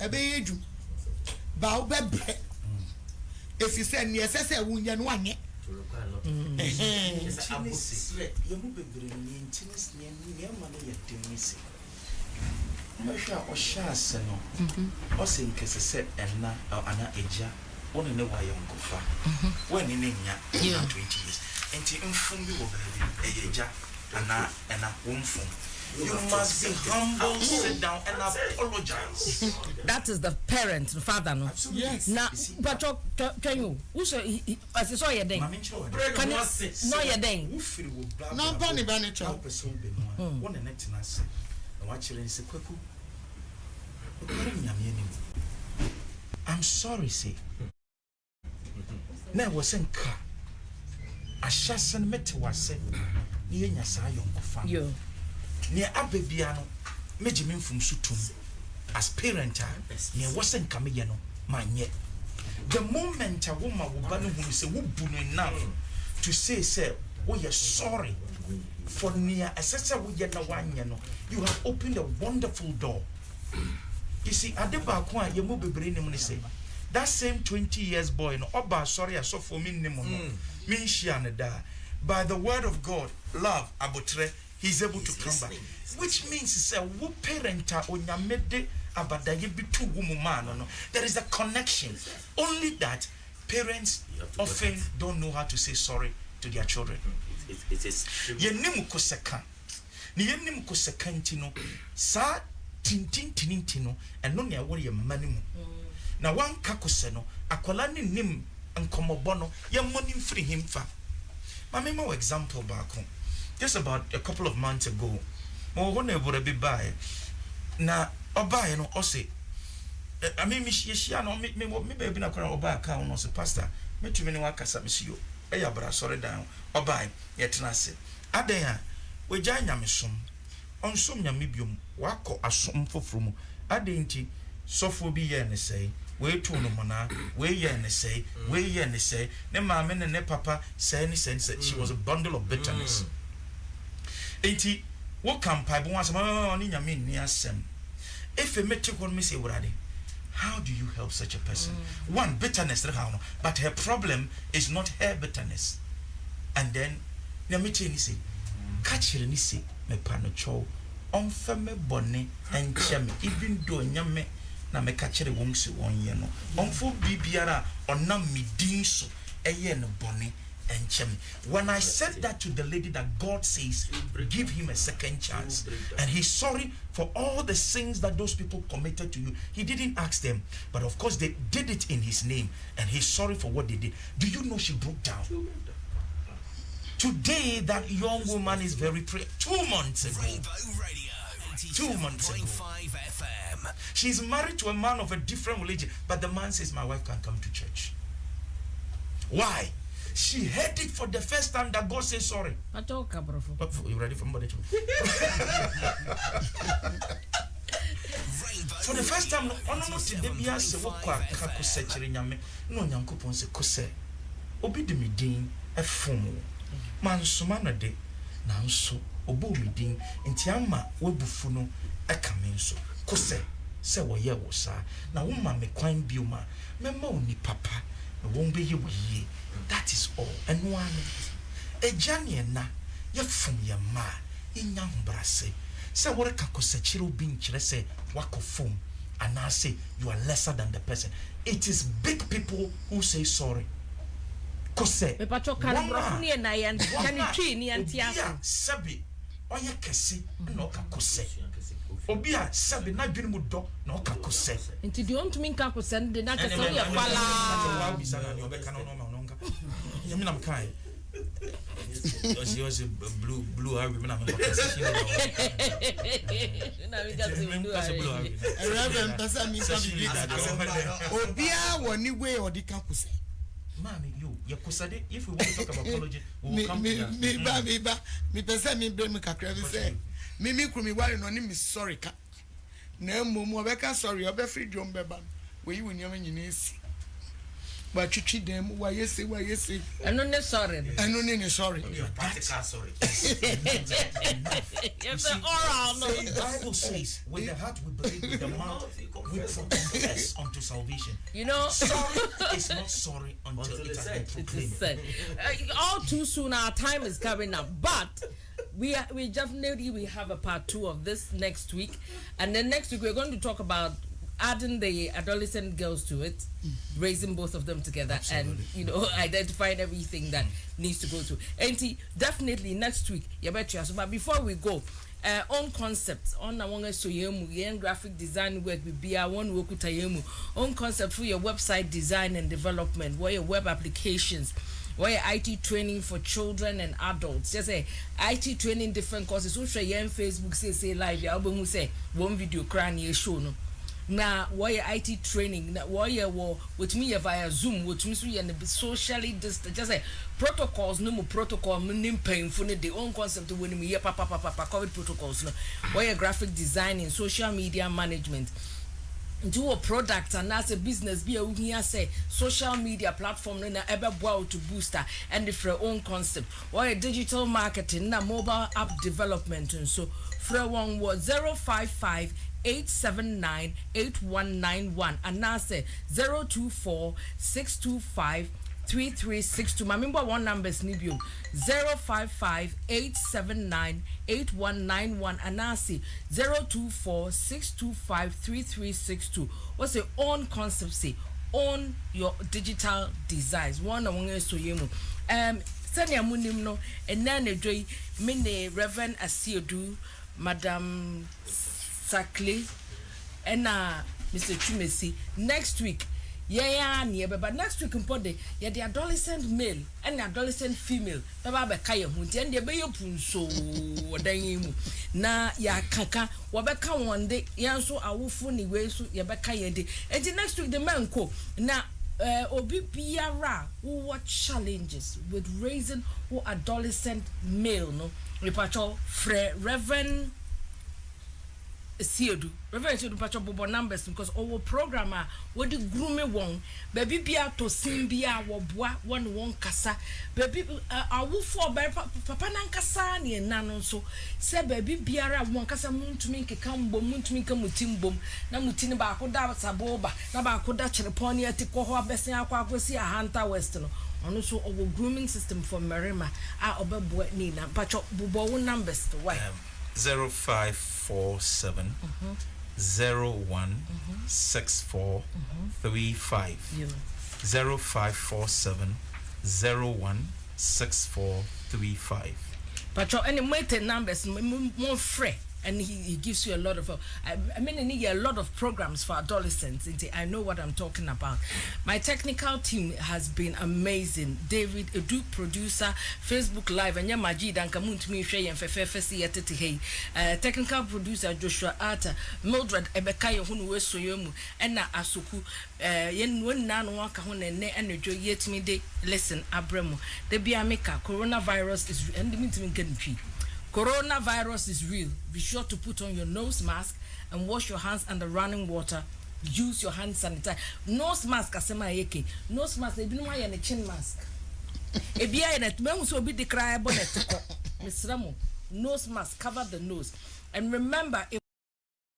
ebe ye juma ba ube bre if you say ni ese se wunya no anye Masha Oshas no Osin Kese and na ana eja one in the way uncle when in 20 years and to inform you of eja and a womb. You must be humble, sit down and apologize. That is the parent, the father, no? Absolutely. Yes. Now, but can you? Who saw as you saw your day? Can you? No, your day. No, Bonnie Bannicho. One and next us. And watch it and say, Kwaku. I'm sorry, say. Now was in car. A shassan met was said, near Yasayon. You. Near Abebiano, Mejimin from Sutum, as parent, near wasn't Camillano, my yet. The moment a woman will ban who is a woman enough to say, sir, we are sorry for near assessor we get no one, you have opened a wonderful door. You see, at the back one, you move brain when say that same 20 years boy, no, Oba, sorry, I saw for me, mean she and da. By the word of God, love, abutre. He's able to come back, which means it's a wo parent on your mede abadaye be two woman no. There is a connection. Only that parents often don't know how to say sorry to their children. It is Yenimu koseka. Ni yenimu koseka ntino sa tintin and no near worry manimu. Na one kakose no akwala ni nim nkomobono ye money free him fa. My memo example back home. Just about a couple of months ago, more one ever be by. Now, or buy no or say, I mean, Miss no, maybe not or buy account or say, Pastor, me too many workers at Miss you. Ayabra, sorry down, or buy, yet nasi. Adea, we join Yamisum, on some yamibium, wako a sum for from Adinti, soft be yen say, way to no mana, way yen say, way yen say, ne mamma and ne papa say any sense that she was a bundle of bitterness. 80 what can pipe once on in your mean near sem. If a metric one miss how do you help such a person? One bitterness, but her problem is not her bitterness. And then Namiti say, catch ni se me panocho on feme bonne and cheme even though nyame na me catch the wongs on ye no on for bibiara on na mi din so eye no bonne and cheme. When I said that to the lady that God says give him a second chance and he's sorry for all the sins that those people committed to you, he didn't ask them, but of course they did it in his name and he's sorry for what they did. Do you know she broke down? Today that young woman is very 2 months ago. 2 months ago. FM. She's married to a man of a different religion, but the man says my wife can't come to church. Why? She heard it for the first time that God says sorry. You ready for somebody? For the first time, no nyankopon se kose obi de medin efomo mansoma de nanso obo medin enti ama wabufu no ekamenso kose se woye wo sa na wo ma me kwan bioma mema oni papa na won be ye wo. That is all. And one ejani na ye fom ye ma inya humbrase se wore kakose chiro bi nkyere se wakofom and I say you are lesser than the person. It is big people who say sorry. Kose me pacho karabrofu na yan twi ni antiaso sabi oye kese na okakose obi a sabi na dwene mu do na okakose nti di on to min kakose de na kese ya kwala bi sana ni obeka no no nonga yemi na mkai was blue harvey na me kase na we got blue harvey reverend pesa mi sabi obi a woni we odi kakose. Mommy, you kusade. If we want to talk about apology, we will come to that. Me pesa me blame me kakra be say. Me krumi wale no ni me sorry ka. Na mumu obeka sorry obe free drum beba. We you nyama nyina esi. Ba chichi dem wa yesi. Eno ne sorry. Eno ne sorry. Practical sorry. Yes, oral no. The Bible says with the heart we believe, with the mouth we confess unto salvation. You know, sorry is not sorry until it has been proclaimed. All too soon our time is coming up, but we definitely have a part 2 of this next week, and then next week we're going to talk about adding the adolescent girls to it, raising both of them together. Absolutely. And you know, identifying everything that needs to go through. And definitely next week, you bet you. But before we go, own concepts on awonga so yemu graphic design work be a one work with own concept for your website design and development, where your web applications, where your IT training for children and adults. Just say IT training different courses. So share your Facebook say live your album say one video cran ye show no. Na why IT training na why with me via Zoom with me so you socially distant just say protocols no more protocol nim painful the own concept when me papa COVID protocols no why graphic designing social media management do a product and as a business be a here say social media platform na ebe bow to booster and the own concept why digital marketing na mobile app development and so for one was 055 879 8191 and now say 024 625 3362. My member one numbers Nibium 055 879 8191 and now say 024 625 3362. What's the own concept say? Own your digital designs. One among us to you. Sanya munim no and then a joy mine Reverend Asiodu, Madam Sakli and Mr. Chumesi next week. But next week impode the adolescent male and the adolescent female. Baba kaya hunti and the bayo punso dayim na ya kaka wabeka one day yanso awufu ni we so yabeka yende. And the next week the man ko na obi biara what challenges with raising who adolescent male no repacho Reverend Siedu. Reverend Siedu Pacho Bobo numbers because our programmer what the grooming one baby bia to sin bia wo boa one kasa baby awu for papa nan kasa ne nanon so say baby biara one kasa muntumi nkeka mbom muntumi nka mutimbom na mutini ba akoda saboba na ba akoda cherepon ne atikọ ho abesen akwakwesi a Hunter West no ono so our grooming system for Merima a obeboa ni na Pacho Bobo numbers to why 0547 01 6435 0547 01 6435. Pacho any mete numbers more free and he gives you a lot of I mean I need a lot of programs for adolescents. I know what I'm talking about. My technical team has been amazing. David Edu producer Facebook Live and Majid and Kamuntumi Shay and Fefefesi Yatete Hey technical producer Joshua Arta Mildred Ebekayo Hunu Wesoyomu and na Asuku yen one nan waka hone ne energy yet me de listen abremo the biameka coronavirus is and coronavirus is real. Be sure to put on your nose mask and wash your hands under running water. Use your hand sanitizer. Nose mask asema yeke. Nose mask ebi no ya ne chin mask. Ebi ya net me so be decry bonnet ko. Misramo. Nose mask cover the nose. And remember